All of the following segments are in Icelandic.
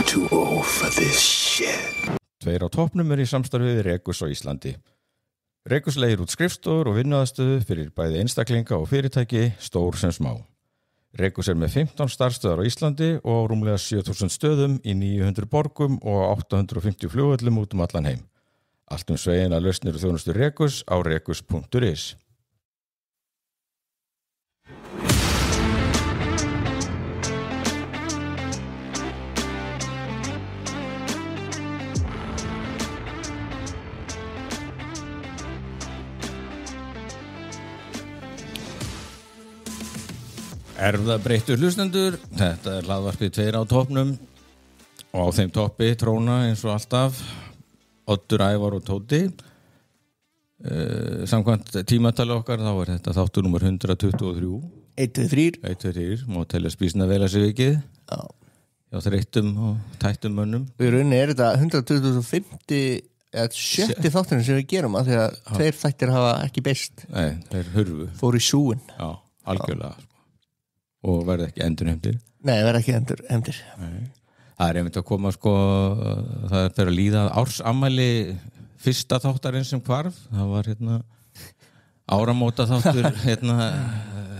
too old for this shit. Tveir á toppnum í samstarfi við Rekus á Íslandi. Rekus leigir út skrifstofur og vinnuaðstöðu fyrir bæði einstaklinga og fyrirtæki, stór sem smá. Rekus með 15 starfstöðar á Íslandi og rúmlega 7000 stöðum í 900 borgum og 850 flugvöllum út allan heim. Allt sveigina lausnir og þjónustu Rekus á rekus.is. Erfðabreyttu hlustendur, þetta hlaðvarpið Tveir á toppnum og á þeim toppi tróna eins og alltaf Oddur, Ævar og Tóti. Samkvæmt tímatali okkar þá þetta þáttur númer 123. 123, má telja spísna vel að sig vikið. Já. Já, þreyttum og tættum mönnum. Í rauninni þetta 125. eða 70 þátturinn sem við gerum að því að tveir þættir hafa ekki beist. Nei, þeir hurfu. Fóru í súin. Já, algjörlega. Og verði ekki endurheimtir. Nei, verði ekki endurheimtir. Nei. Það einmitt að koma það fyrir að líða ársamæli fyrsta þáttarins sem hvarf. Það var áramóta þáttur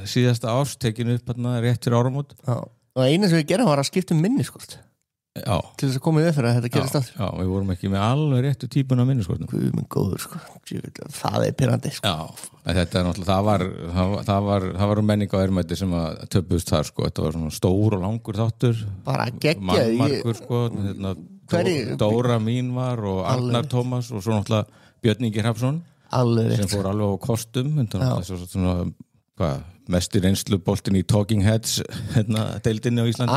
síðasta árs tekinu upp rétt fyrir áramót. Já. Og eina sem við gerum var að skipta minniskort. Já. Til þess að koma við fyrir að þetta gerist aftur. Já, við vorum ekki með alveg réttu típuna af minniskortum. Guð minn góður, það pirrandi, Já, þetta náttúrulega, það var menning á ermæti sem að töpuðust þar, Þetta var svona stór og langur þáttur. Bara geggjað. Margur, Dóra mín var og Arnar Tómas og svo náttúrulega Björn Ingi Hrafnsson. Alveg sem fór alveg á kostum. Mesti reynsluboltinn í Talking Heads deildinni á Íslandi.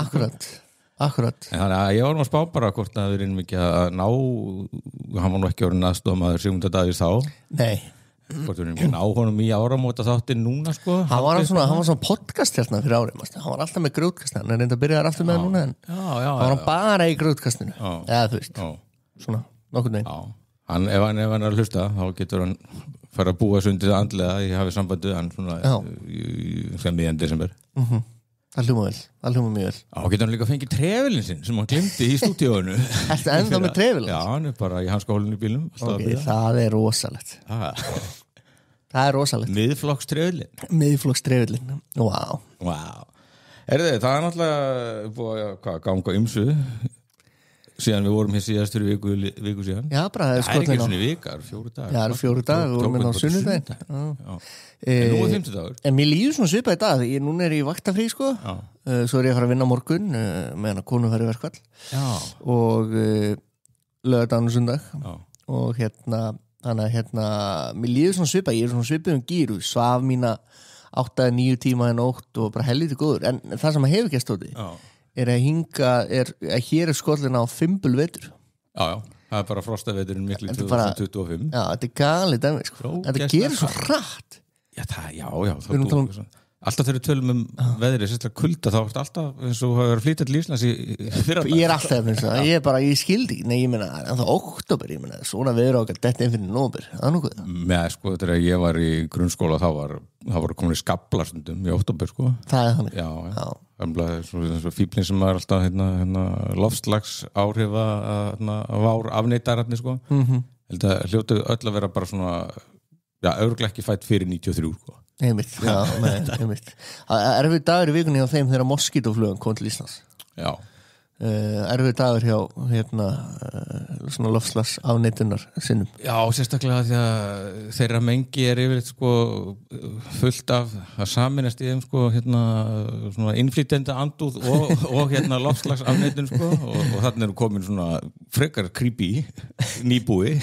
Akkurat. Þannig að ég var að spá bara hvort að við erum ekki að ná, hann var nú ekki orðin aðstofamaður Sigmundar Davíðs þá. Nei. Hvort við erum ekki að ná honum í áramóta þáttinn núna, Hann var svona podcast fyrir árið, hann var alltaf með grjótkastinu, hann að byrja aftur með núna en hann var bara í grjótkastinu. Eða þú veist, svona, nokkurn veginn. Já, ef hann er að hlusta, þá getur hann fara að búa sundið andlega, ég hafi sambandið hann svona sem miðjan desember. Það hljóma mjög vel. Já, getur hann líka að fengið trefilinn sinn sem hann glemdi í stúdíóinu. Ertu ennþá með trefilinn? Já, hann er bara í hanskahólinu í bílnum. Það er rosalegt. Það er rosalegt. Miðflokkstrefilinn. Vá. Það er náttúrulega búið að ganga ymsu síðan við vorum hér síðast fyrir viku síðan. Já, bara það er ekki svona vikar, 4 dagar. Já, 4 dagar, við vorum á sunnudaginn. En nú 5 dagur. En mér líður svona svipað í dag, núna er ég í vaktafrí, Svo er ég að fara að vinna morgun meðan að konu fara í verkfall. Já. Og laugardagur og sunnudag. Já. Og þannig að mér líður svona svipað, ég er svona svipað gíru, svaf mína 8-9 tíma í nótt og bara helviti góður. En það sem að hefur ekki stóti er að hér er Skollina á fimbulvetur. Já, það er bara frostaveturinn mikli 2025. Já, þetta er galið dæmi, Þetta gerir svo hratt. Já, alltaf þegar við tölum veðrið, sérstaklega kulda, þá er alltaf eins og það er flýtað lífsnas í fyrradag. Ég er alltaf eins og það, ég skildi ekki, nei, ég meina, en það október, svona veður okkar detta inn fyrir nóvember, það er nokkuð það. Með, þegar ég var í grunnskóla, þá var komin í skaflastundum í október, Það er þannig. Já. Svo fíblinn sem er alltaf loftslags áhrifa vár afneitararnir, Held að hljótu öll að vera bara svona, örugglega ekki fætt fyrir 93, Einmitt. Erfið dagur í vikunni á þeim þegar moskítoflugan kom til Íslands. Já. Erfið dagur hjá svona loftslags afneitunar sinnum. Já, sérstaklega því að þeirra mengi er yfirleitt fullt af að saminast í þeim svona innflytjenda andúð og loftslags afneitun og þarna eru komin svona frekar creepy nýbúi.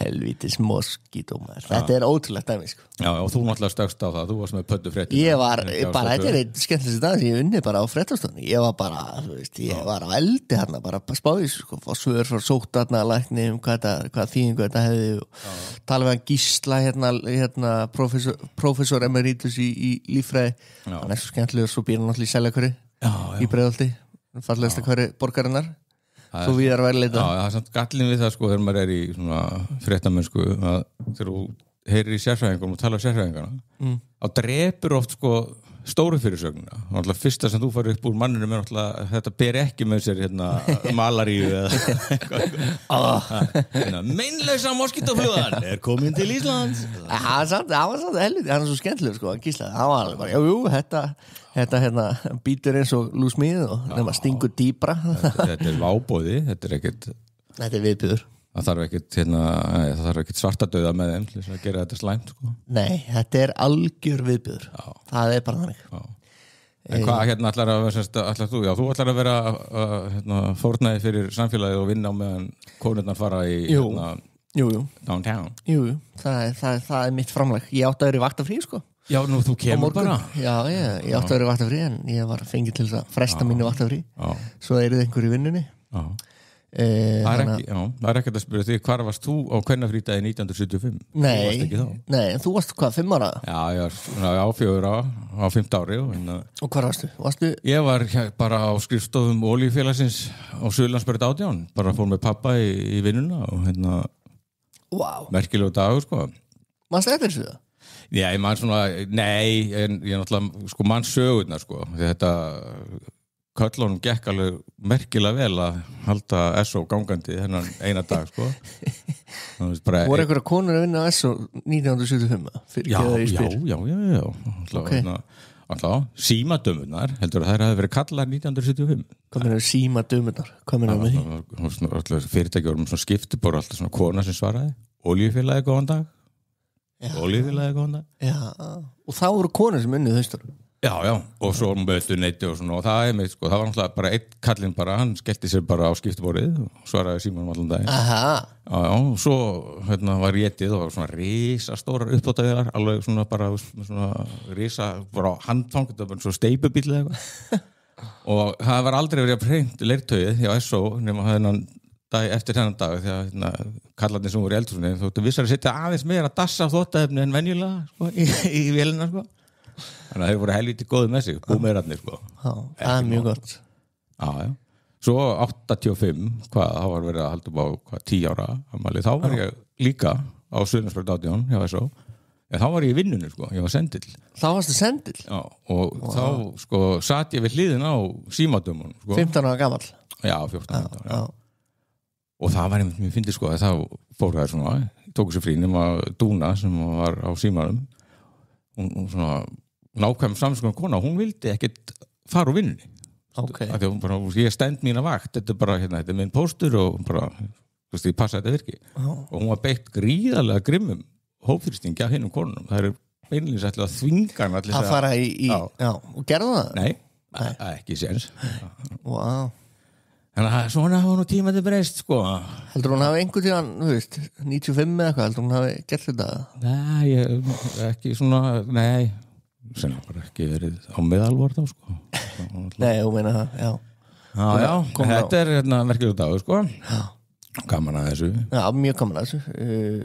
Helvítis moskítómar. Þetta er ótrúlegt dæmi, Já, og þú náttúrulega stökkst á það, þú varst með pöddufréttir. Ég var bara, þetta er einn skemmtilegasti dag sem ég unni bara á fréttastofni. Ég var bara, ég var á eldi hérna, bara spáðis, fá svör frá sóttvarnalækni hvað þýðingu þetta hefði og tala við hann Gísla prófessor emeritus í líffræði. Hann er svo skemmtilegur, svo býr hann náttúrulega í Seljakörri í Breiðholti, fallegasta hverri borgarinnar. Svo víðar væri leita. Já, það er samt gallin við það þegar maður er í svona fréttamennsku að þegar þú heyrir í sérfræðingum og tala um sérfræðingarna þá drepur oft stóru fyrirsögnuna. Náttúrulega fyrsta sem þú farið upp úr manninum náttúrulega þetta ber ekki með sér malaríu eða meinlausa moskítoflugan komin til Íslands. Það var samt helviti, hann svo skemmtilegur sko, Gísla. Það var alveg bara, þetta býtur eins og lúsmið og nema stingur dýpra. Þetta váboði, þetta ekkert. Þetta viðbjöður. Það þarf ekkert svartadauða með þeim til þess að gera þetta slæmt sko. Nei, þetta algjör viðbjöður. Það bara þannig. En hvað ætlar að ætlar þú? Já, þú ætlar að vera fórnæði fyrir samfélagið og vinna á meðan konurnar fara í downtown. Jú, það mitt framlag. Ég átti að vera í vaktafrí sko. Já, nú þú kemur bara. Já, ég átti að vera í vaktafrí en ég var fengið til að fresta mínu vaktafrí. Svo það einhver í vinnunni. Já. Það er ekkert að spyrja því hvar varst þú á kvennafrídagi 1975? Nei, en þú varst hvað, 5 ára? Já, ég var á 4 ára á 5 ári og hvar varstu? Ég var bara á skrifstofum Olíufélagsins á Suðurlandsbraut 18 bara fór með pappa í vinnuna og merkilegu dagur sko. Manstu eftir þessu það? Já, ég man svona, nei ég náttúrulega, sko, man sögurnar sko, því þetta köllunum gekk alveg merkilega vel að halda SO gangandi þennan eina dag sko. Voru einhverja konur að vinna á SO 1975? Já. Alltaf, símadömurnar heldur að þær hafi verið kallar 1975. Hvað meina símadömurnar? Hvað meina með því? Alltaf fyrirtæki voru með svona skiptibor, alltaf svona kona sem svaraði. Olíufélagi góðan dag. Olíufélagi góðan dag. Já, og þá voru konur sem unnið þaustur. Já, og svo mötuneyti og svona og það með, sko, það var náttúrulega bara einn kallinn bara, hann skellti sér bara á skiptiborðið og svaraði símanum allan daginn. Já, og svo var étið og var svona risastórar uppþvottavélar, alveg svona bara svona risa, bara handfang, þetta var bara svo steipubíll eða eitthvað. Og það var aldrei verið að hreint leirtauið hjá SO nema þennan dag eftir þennan dag því að kallarnir sem voru í eldhúsinu þóttu vissar að setja aðeins meira dassa þvottaefni en venjulega sko, í vélina sko. Þannig að þeir voru helviti góði með sig, búmeirarnir sko. Já, það er mjög gott. Já. Svo 85, þá var verið að halda upp á 10 ára afmæli, þá var ég líka á Suðurlandsbraut 18 hjá SO. En þá var ég í vinnunni sko, ég var sendill. Þá varstu sendill? Já, og þá sko sat ég við hliðin á símadömun sko. 15 ára gamall? Já, 14 ára. Já. Og það var einmitt mjög fyndið sko, þá fór það svona, tóku sér frí nema Dúna sem var á símanum. Hún svona nákvæm samskonar kona, hún vildi ekkert fara úr vinnunni. Bara, ég stend mína vakt, þetta er bara þetta er minn póstur og bara ég passa þetta virki. Og hún var beitt gríðarlega grimmum hópþrýstingi af hinum konunum. Það beinlínis ætla að þvinga hann allir að fara í og gerðu það? Nei, ekki séns. Vá. Þannig að svona hafa nú tíma til breyst sko. Heldur hún hafi einhvern tíðan, 95 eða eitthvað, heldur hún hafi gert þetta? Nei, ekki svona, nei sem bara ekki verið á meðalvar þá sko. Nei, þú meina það, já. Já, þetta er merkilegur dagur sko. Já. Gaman að þessu. Já, mjög gaman að þessu.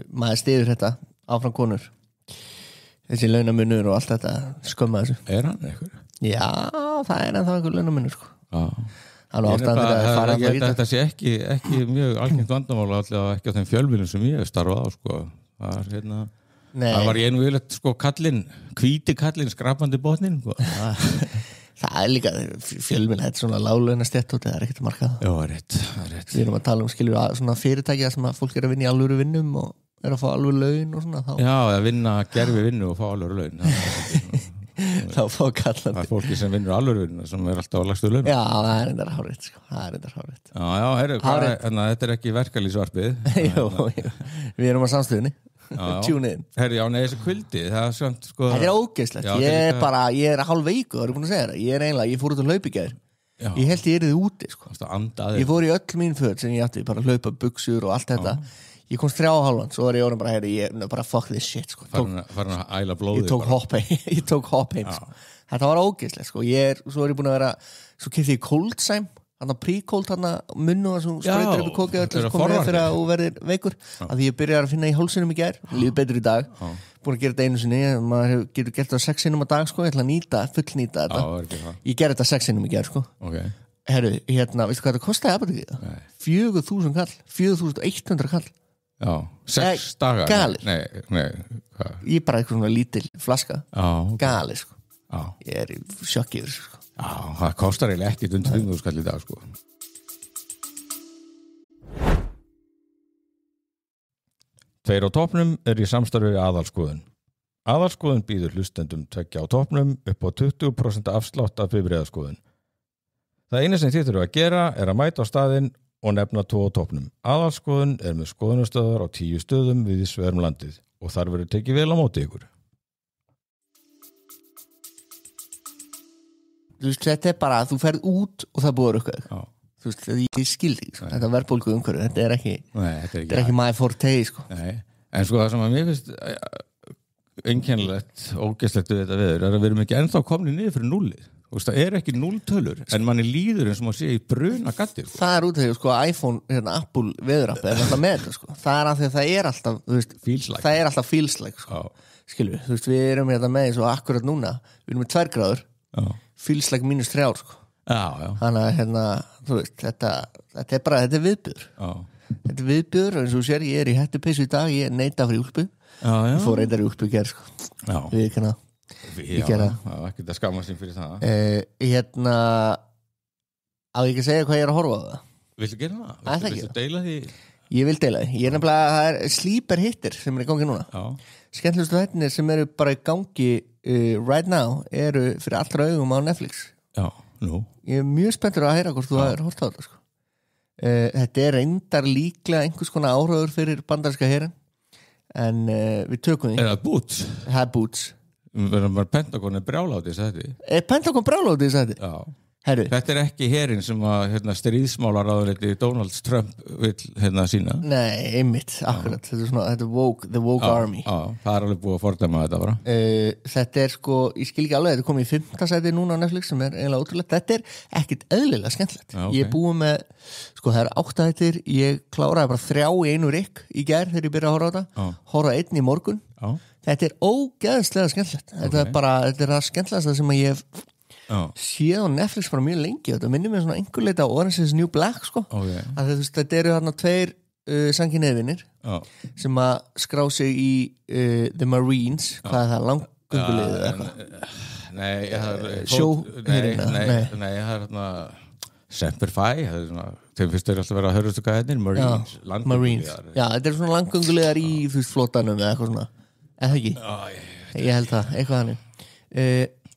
Maður styður þetta áfram konur. Þessi launamunur og allt þetta skömma þessu. Er hann eitthvað? Já, það er ennþá einhver launamunur sko. Já. Þetta sé ekki mjög algengt vandamál allavega ekki á þeim fjölmiðlum sem ég hef starfað á sko. Það var ég nú yfirleitt sko hvíti kallinn skrapandi botnin sko. Það er líka fjölmiðl, þetta er svona láglauna stett og það er ekkert að marka það. Já, rétt. Við erum að tala svona fyrirtæki sem að fólk er að vinna í alvöru vinnum og er að fá alvöru laun og svona þá. Já, að vinna gerfi vinnu og fá alvöru laun. Þá fá kallandi. Það er fólki sem vinnur alvöru vinnu sem er alltaf á lægstu launum. Já, það er reyndar hárrétt sko. Já, þetta er ekki verkalýðsvarpið. Jú, við erum á samstöðunni. Tune in. Þessi kvöldi, það er samt sko. Það er ógeðslegt. Ég er hálf veiku, það er búin að segja það. Ég fór út að hlaupa í gær. Ég held ég erið úti sko. Ég fór í öll mín föt sem ég átti, bara hlaupa buxur og allt þetta. Ég komst 3,5, svo var ég orðin bara ég bara fuck this shit sko. Farin að æla blóðið. Ég tók hopp heim sko. Þetta var ógeðslegt sko. Svo er ég búin að vera, svo keypti ég Coldsime, pre-cold munnu sem sprautar upp í kokið öll komið fyrir að þú verðir veikur að því ég byrjar að finna í hálsinum í gær líður betur í dag, búin að gera þetta einu sinni maður getur gert það 6 sinnum á dag sko, ég ætla að fullnýta þetta ég ger þetta 6 sinnum í gær sko. Herru, veistu hvað þetta kostaði apotekið? 4.000 kall, 4.100 kall. Já, 6 dagar. Galið. Nei, ég bara eitthvað svona lítil flaska. Galið sko. Ég í sjokki yfir sko. Já, það kostar eiginlega ekkert undir 5.000 skall í dag sko. Tveir á toppnum í samstarfi við Aðalskoðun. Aðalskoðun býður hlustendum tveggja á toppnum upp á 20% afslátt af bifreiðaskoðun. Það eina sem þið þurfa að gera að mæta á staðinn og nefna 2 á toppnum. Aðalskoðun með skoðunarstöðvar á 10 stöðum við landið og þar verður tekið vel á móti ykkur. Þú veist, þetta bara að þú ferð út og það búið rukkaður. Þú veist, ég skildi, sko. Þetta verðbólgu umhverju, þetta er ekki my forte, sko. Nei, en sko það sem að mér finnst einkennilegt, ógeðslegt við þetta veður að við erum ekki ennþá komnir niður fyrir 0. Þú veist, það ekki 0 tölur, en manni líður eins og maður sé í bruna gatti. Sko. Það út þegar, sko, iPhone, Apple veðurappi alltaf með þetta, sko. Það af því að það alltaf, þú veist, það alltaf feels-like, sko. Skilur við, þú veist, við erum með svo akkurat núna, við erum með 2 gráður, feels-like -3, sko. Já. Þannig að, þú veist, þetta bara, þetta viðbjör. Þetta viðbjör, eins og þú sér, ég í hettupeysu í dag, ég neita fyrir úlpu. Ég fór reyndar í úlpu í gerð, sko. Við ekki hana. Það var ekkert að skamma sín fyrir það. Á ég ekki að segja hvað ég að horfa á það? Viltu gera það? Viltu deila því? Ég vil deila því. Ég nefnilega, það sleeper hittir sem í gangi núna. Skemmtilegustu þættirnir sem eru bara í gangi right now eru fyrir allra augum á Netflix. Já, nú. Ég mjög spenntur að heyra hvort þú hafðir hort á þetta, sko. Þetta reyndar líklega einhvers konar áhrifur fyrir bandaríska herinn en við tökum því. Það Boots? Það Boots. Pentagon brjáláti þetta. Pentagon brjáláti þetta? Já. Herru. Þetta ekki herinn sem að stríðsmálaráðuneyti Donald Trump vill sína. Nei, einmitt, akkurat. Þetta er the woke army. Já, það alveg búið að fordæma þetta bara. Þetta sko, ég skil ekki alveg, þetta komið í 5. sæti núna á Netflix sem eiginlega ótrúlegt. Þetta ekkit eðlilega skemmtilegt. Okay. Ég búið með, sko það 8 þættir, ég kláraði bara 3 í einu rykk í gær þegar ég byrjaði að horfa á þetta. Horfaði 1 í morgun. Þetta ógeðslega skemmtilegt. Þetta er það skemmtilegasta sem ég hef síðan á Netflix bara mjög lengi. Þetta minnir mér svona einhver leita á Orange is the New Black, sko. Þetta eru þarna 2 sangineyðvinir sem að skrá sig í The Marines. Hvað er það? Langgönguliðið eða eitthvað? Nei, það er þarna Semper Fi, þeim fyrst alltaf verið að hörðustu gæðinir, Marines. Já, þetta er svona langgönguliðar í flótanum eða eitthvað svona. Eða ekki? Ég held það, eitthvað hannig.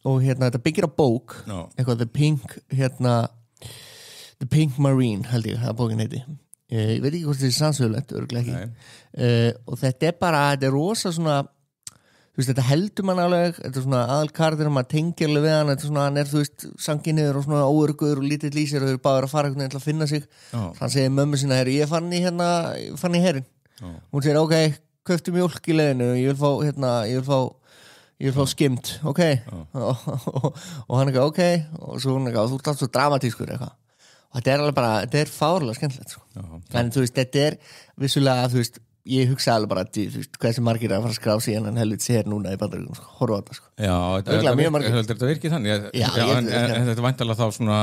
Og þetta byggir á bók, eitthvað The Pink Marine held ég, það bókin heiti. Ég veit ekki hvort þetta sannsögulegt, örugglega ekki. Og þetta er rosa svona, þú veist, þetta heldur mann alveg, þetta svona aðalkardir maður tengir alveg við hann, þetta svona, hann þú veist, sanginniður og svona óörguður og lítill í sér og þau eru báður að fara einhvern veginn til að finna sig. Hann segir mömmu sína, ég fann í herinn. Hún segir, ok, kauptu mjólk í leiðinu, ég vil fá skimmt, ok og hann ekki, ok og svo hún ekki, þú ert alltaf svo dramatískur eitthvað og þetta alveg bara, þetta fárlega skemmtilegt en þú veist, þetta vissulega, þú veist, ég hugsa alveg bara þú veist, hvað sem margir að fara að skrá sig en helvits hér núna í Bandaríkjunum, horfa á þetta Já, þetta virkir þannig en þetta væntalega þá svona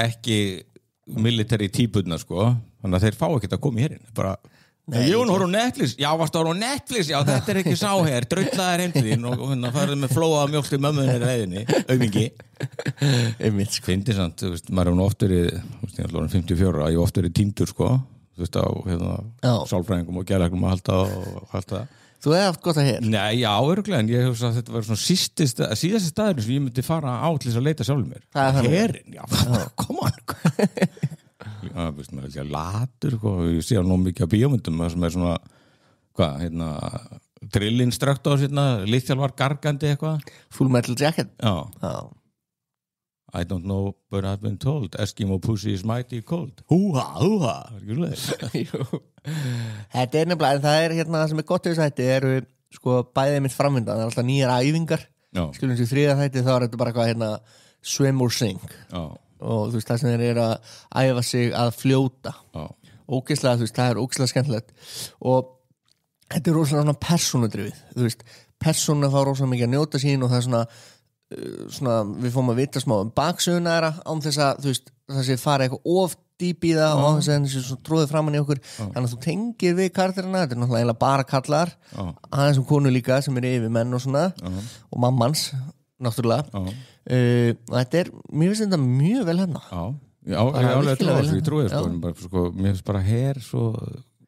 ekki military típuna, sko þannig að þeir fá ekkert að koma í herinn bara ég var horf á Netflix, já varstu að horf á Netflix já þetta ekki sá hér, drullaðir heim til þín og hérna farið með flóa mjólk til mömmu henni reyðinni, aumingi einmitt sko fyndi samt, þú veist, maður oft verið ég er 54, ég oft verið týndur sko þú veist á sálfræðingum og gerðarlegum að halda Þú hefði haft gott að hér Nei, já, örgulega, en ég hef að þetta var svona síðasti staður sem ég myndi fara á til þess að leita sjálfur mér herinn, já, come on Já, veist maður ekki að latur ég sé á nóg mikið á bíómyndum sem svona drillinstruktors Lithjálfar gargandi eitthvað Full Metal Jacket I don't know but I've been told Eskimo pussy is mighty cold húha Þetta nefnilega það það sem gott við þetta sko bæðið mitt framvindan það alltaf nýjar æfingar skilum sem 3. þætti þá þetta bara eitthvað swim or sink og þú veist það sem þeir að æfa sig að fljóta ógeðslega, þú veist, það ógeðslega skemmtilegt og þetta rosalega svona persónudrifið, þú veist persónuna fá rosalega mikið að njóta sín og það svona við fórum að vita smá baksöguna án þess að þú veist, það sé fara eitthvað of dýp í það og þess að þessi svo tróðið framan í okkur þannig að þú tengir við karakterina, þetta náttúrulega bara kallar aðeins konur líka sem yfir menn og svona og mammans náttúrulega og þetta mér finnst þetta mjög vel hérna Já, ég trúi sko, mér finnst bara her svo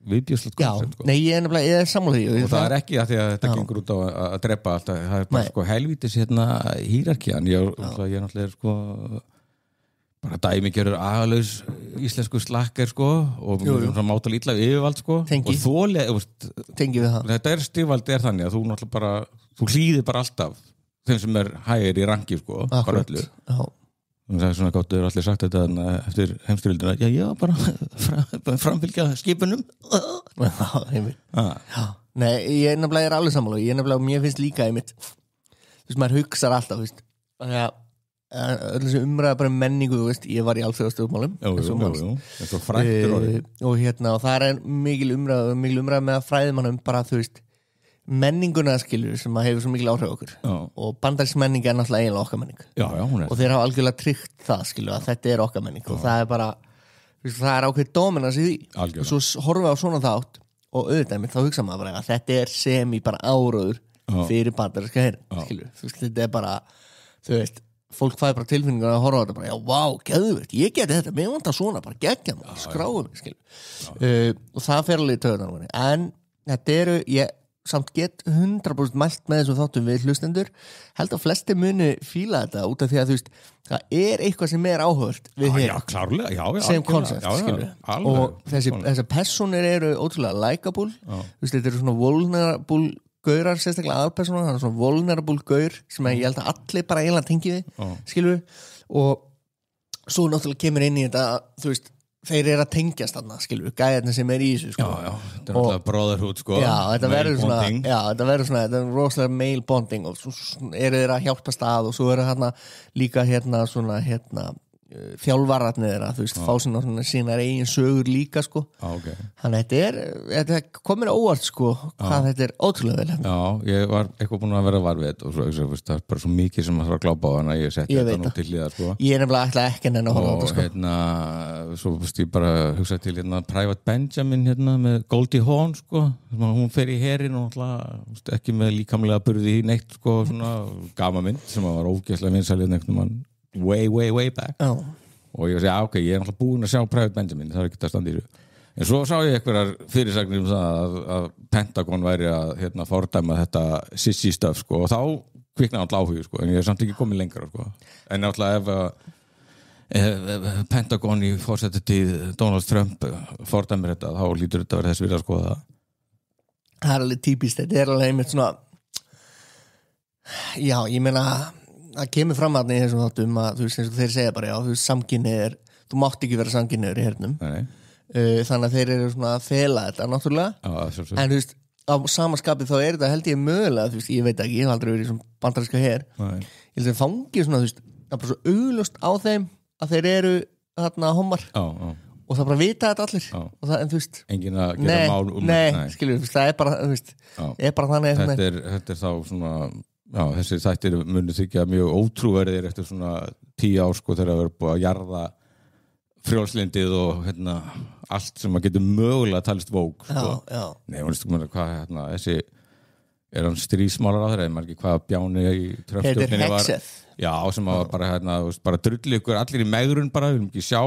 viðbjörslega koncept sko. Nei, ég er sammála því og það er ekki að því að þetta gengur út á að drepa alltaf, það er bara sko helvítis hierarkían, ég náttúrulega sko bara dæmigerður aðalaus íslensku slakker sko og mér finnst það mátal illa yfirvald sko og þetta stigvald þannig að þú náttúrulega bara þú hlýðir bara alltaf þeim sem hægir í rangi sko, bara öllu það er svona gott, þau eru allir sagt þetta eftir heimstyrjöldina, já, bara framfylgja skipunum Nei, ég nefnilega er alveg sammála ég nefnilega, mér finnst líka einmitt þú veist, maður hugsar alltaf þannig að öll þessi umræða bara menningu, þú veist, ég var í alþjóðastjórnmálum eins og fræktur og það er mikil umræða með að fræðimannum bara, þú veist menninguna skilur sem að hefur svo mikil áhrif okkur og bandarísmenning er náttúrulega eiginlega okkar menning og þeir hafa algjörlega tryggt það skilur að þetta er okkar menning og það er bara það er ákveð dominans í því og svo horfum við á svona þátt og auðvitað mitt þá hugsa maður bara að þetta er sem í bara áróður fyrir bandaríska herinn skilur, þú veist, þetta er bara þú veist, fólk fæði bara tilfinningar að horfa á þetta bara, já, vá, geðveikt, ég geti þetta mér vantar svona, bara gegja mig, skráðu mig skilur, og það fer alveg í töðunar en þetta ég samt get 100% mælt með þessum þáttum við hlustendur held að flesti muni fíla þetta út af því að þú veist það er eitthvað sem er áhugavert við klárlega, sem koncept og þessar personur eru ótrúlega likeable þetta eru svona vulnerable gaurar, sérstaklega aðalpersóna það er svona vulnerable gaur sem ég held að allir bara eiginlega tengi við skilur og svo náttúrulega kemur inn í þetta þú veist þeir eru að tengjast þarna, skilur, gæðarnir sem er í þessu sko. Já, þetta er náttúrulega brotherhood sko. Þetta verður svona þetta er rosalega male bonding og svo eru þeir að hjálpast að og svo eru hérna líka svona þjálfararnir þeirra, þú veist, fá svona sínar eigin sögur líka sko. Þannig þetta komir óvart sko, hvað þetta er ótrúlega vel. Já, ég var eitthvað búin að vera varfið og svo, það er bara svo mikið sem maður þarf að glápa á þannig að ég setti þetta nú til hliðar sko. Ég er nefnilega ætla ekki að horfa á þetta sko. Svo veist ég bara hugsaði til Private Benjamin með Goldie Hawn sko, hún fer í herinn og ekki með líkamlega burði í neitt sko, svona gamamynd sem var ógeðslega vinsæl way back og ég sagði, ok, ég er náttúrulega búinn að sjá Private Benjamin, það er ekki að standa í þessu en svo sá ég einhverjar fyrirsagnir það að Pentagon væri að fordæma þetta sissy stuff sko, og þá kviknaði alltaf áhuga sko, en ég er samt ekki komið lengra sko. En náttúrulega ef Pentagon í forsetatíð Donald Trump fordæmir þetta, þá lítur þetta að vera þess virða að skoða það er alveg típist, þetta er alveg einmitt svona já, ég meina það kemur fram að í þessum þáttum að þú veist eins og þeir segja bara já, þú veist samkynhneigðir þú mátt ekki vera samkynhneigður í hernum þannig að þeir eru svona að fela þetta náttúrulega en þú veist á samaskapið þá er þetta held ég mögulega þú veist ég veit ekki, ég hef aldrei verið í svona bandaríska her ég held að þeir fangi svona þú veist það er bara svo augljóst á þeim að þeir eru þarna hommar og það bara vita þetta allir og það, en þú veist enginn að gera mál nei, skilur, það er bara þú veist er bara þannig þetta er þá svona já, þessi þættir munu þykja mjög ótrúverðir eftir svona 10 ár sko þegar það verður búið að jarða frjálslindið og allt sem að getur mögulega talist vók sko. Nei, hún veist hvað þessi er hann stríðsmálar á þeirra eða ekki hvað Bjáni í Trump-stjórninni var já, sem að bara drulli ykkur allir í megrun bara, við viljum ekki sjá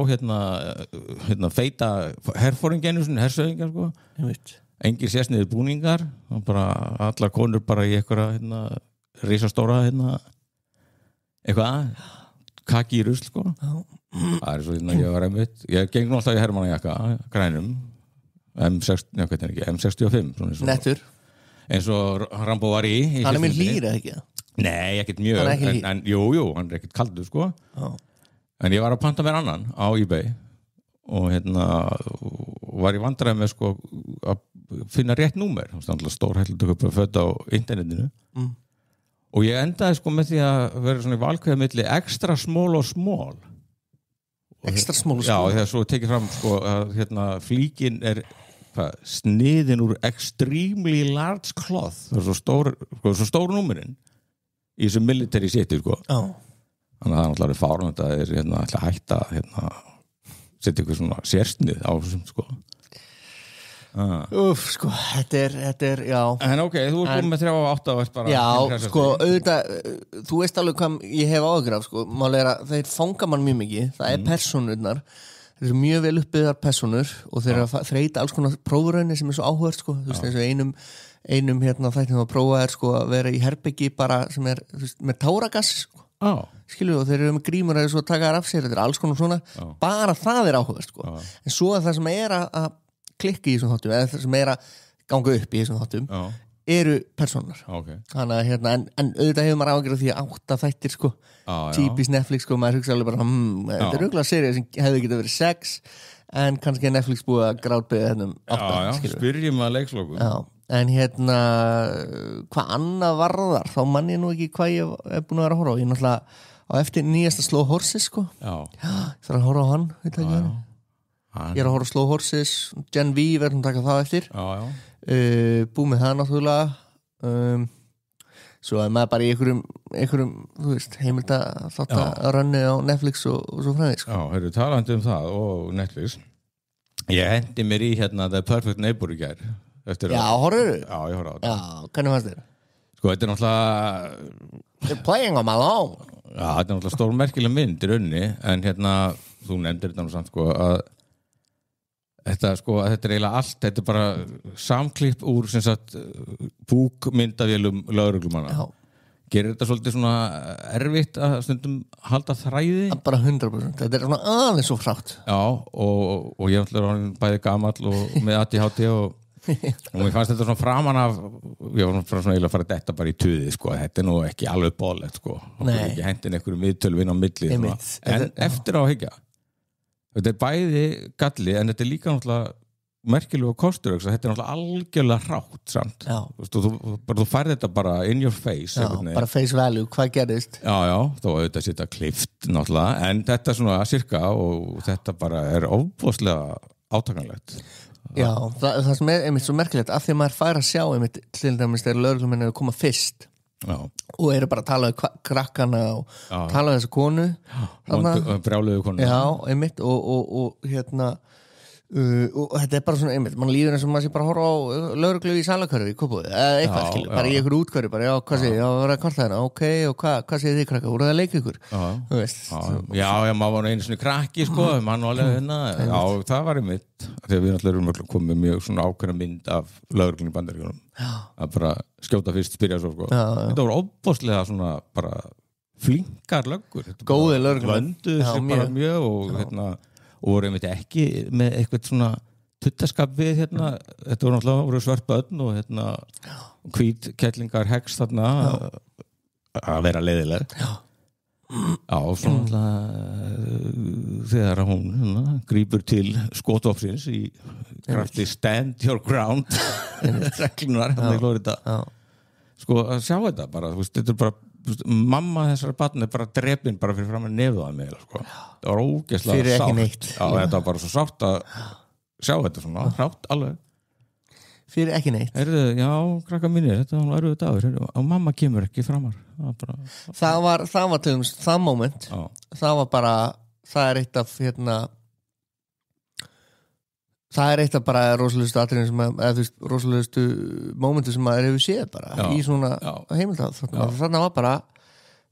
feita herfóringinu, hersöðingar sko engir sérsniðir búningar og bara allar konur bara í einhverja risastóra eitthvað kaki í rusl sko það er svo ég var einmitt ég geng nú alltaf í hermannajakka grænum M65 nettur eins og Rambo var í hann er mér hlýr eða ekki? Nei, ekkert mjög en jú, hann er ekkert kaldur sko en ég var að panta mér annan á eBay og var í vandræði með sko að finna rétt númer stór hættu að köpa föt á internetinu og ég endaði sko með því að vera svona í valkvæða milli extra small og small extra small og small já þegar svo tekið fram sko að flíkin er sniðin úr extremely large cloth það er svo stór númerinn í þessu military city sko þannig að það er náttúrulega fárun þetta er alltaf hægt að setja ykkur svona sérsnið á þessum sko sko, þetta er, já En ok, þú komið með 3 og 8 og bara já, sko, auðvitað þú veist alveg hvað ég hef áhyggjur af, sko máli þeir fanga mann mjög mikið, það er persónurnar þeir eru mjög vel uppbyggðar persónur og þeir eru að þreita alls konar prófuraunir sem er svo áhugavert, sko, þú veist, eins og einum þættinum að prófa sko að vera í herbyggi bara sem þú veist, með táragass, sko skilur, og þeir eru með grímur að svo taka þær af sér, þetta er alls konar svona bara það er áhugavert, sko en svo að það sem er að klikka í þessum þáttum eða það sem er að ganga upp í þessum þáttum eru persónar þannig að en auðvitað hefur maður ágjörð því að 8 þættir, sko típis Netflix, sko, maður hugsa alveg bara þetta er auðvitað serið sem hefði getið verið 6 en kannski er Netflix búið að grátbyggja þennum 8, spyrjum að leikslokum en hvað annað varðar þá mann ég nú ekki hvað ég er búin að vera að horfa á ég náttúrulega á eftir nýjasta Slow Horses, sko ég þarf að horfa á hann, veit ekki ég er að horfa á Slow Horses Gen V, verðum að taka það eftir búið með það náttúrulega svo er maður bara í einhverjum þú veist, heimilda þátt að rönni á Netflix og svo fræðis, sko. Já, talandi um það og Netflix ég hendi mér í The Perfect Neighbor í gær Já, horfðu? Já, ég horfði á þetta. Já, hvernig fannst þér? Sko, þetta er náttúrulega They're playing on my lawn. Já, þetta er náttúrulega stórmerkileg mynd í raunni, en þú nefndir þetta samt, sko, að þetta er eiginlega allt, þetta er bara samklipp úr, sem sagt, búkmyndavélum lögreglumanna. Já. Gerir þetta svolítið svona erfitt að stundum halda þræði? Bara 100%, þetta er svona aðeins svo hrátt. Já, og ég er bæði gamall og með ADHD og mér fannst þetta svona framan af ég var svona eiginlega að fara þetta bara í tuði, sko, þetta er nú ekki alveg bollett, sko og ekki hendin einhverju miðtölvin á milli en eftir á að higgja þetta er bæði galli en þetta er líka náttúrulega merkilegu kostur, þetta er náttúrulega algjörlega hrátt samt þú færð þetta bara in your face bara face value, hvað gerðist já, þó að þetta setja klift náttúrulega, en þetta svona cirka og þetta bara er ofboðslega átakanlegt Já, það sem er einmitt svo merkilegt af því að maður fær að sjá einmitt til dæmis þegar lögreglumenn eru að koma fyrst og eru bara að tala um krakkana og tala um þessa konu brjáluðu konu einmitt og og þetta er bara svona einmitt mann líður eins og maður sé bara að horfa á lögreglu í salakörfi í Kópavogi eða eitthvað, skilur, bara í einhverju útkörfi bara, hvað segir, það var að kvarta hérna, ok og hvað segir þið krakka, voru það að leika ykkur þú veist já, maður var einu svona krakki, sko, mann var alveg já, það var einmitt þegar við náttúrulega erum komið mjög svona ákveðna mynd af lögreglunni í Bandaríkjunum að bara skjóta fyrst, spyrja svo, sko þetta voru óbáslega svona bara flinkar löggur góði lögreglunni og voru einmitt ekki með eitthvað svona tuttaskap við þetta voru náttúrulega svört börn og hvít kettlingar hex þarna að vera leiðileg svona þegar hún grípur til skotofsins í krafti stand your ground reglunar sko að sjá þetta bara þetta er bara mamma þessara barn er bara drepin bara fyrir fram að nefða að mig, sko. Það var ógeðslega sárt þetta var bara svo sárt að sjá þetta svona, hrátt alveg fyrir ekki neitt já, krakka mínir, þetta var erfiður dagur og mamma kemur ekki framar það var til dæmis það moment það var bara, það er eitt af það er eitt af bara rosalegustu atriðin sem eða þú veist, rosalegustu mómentu sem maður hefur séð bara í svona heimildað þarna var bara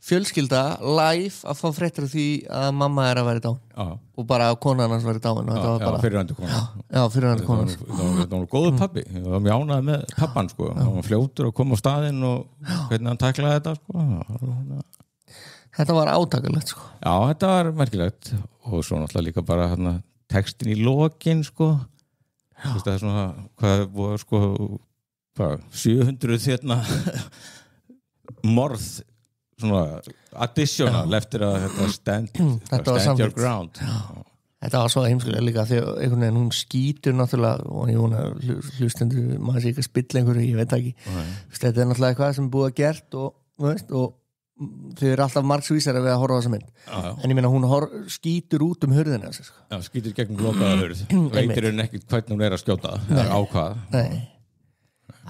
fjölskylda live að fá fréttir af því að mamma er að vera dán og bara að konan hans væri dán og þetta var bara fyrirhandi konan fyrirhandi konan það var góður pabbi, það var mjög ánægð með pappan, sko, það var fljótur að koma á staðinn og hvernig hann taklaði þetta, sko þetta var átakalegt, sko já, þetta var merkilegt og svo náttúrulega líka bara textin í lokin, sko það er svona hvað voru, sko 700 morð svona additional eftir að þetta stand your ground þetta var svo heimskulega líka þegar einhvern veginn hún skýtur náttúrulega og ég vona hlustendur maður sé ekki að spilla einhverju, ég veit ekki þetta er náttúrulega eitthvað sem er búið að gert og þau eru alltaf margsvísar að við að horfa á þessa mynd en ég meina hún skýtur út hurðina já, skýtur gegnum lokaða hurð veitir hún ekki hvernig hún er að skjóta á hvað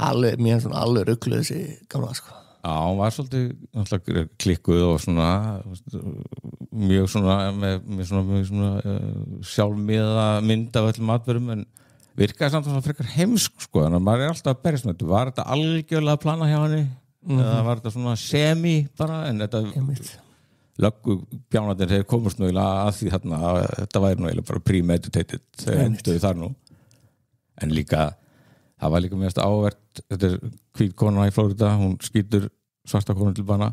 alveg, mér svona alveg ruggluð þessi gamla, sko já, hún var svolítið klikkuð og svona mjög svona með svona sjálfmiða mynd af öllum atbyrjum en virkaði samt svona frekar heimsk sko, þannig að maður alltaf að berjast með þetta. Var þetta algjörlega að plana hjá henni eða var þetta svona semi bara, en þetta löggu bjánarnir þeir komast nú að því þarna að þetta væri nú bara premeditated þegar enduðu þar nú, en líka það var líka mest ávert. Þetta hvít kona í Flórida, hún skýtur svarta konu til bana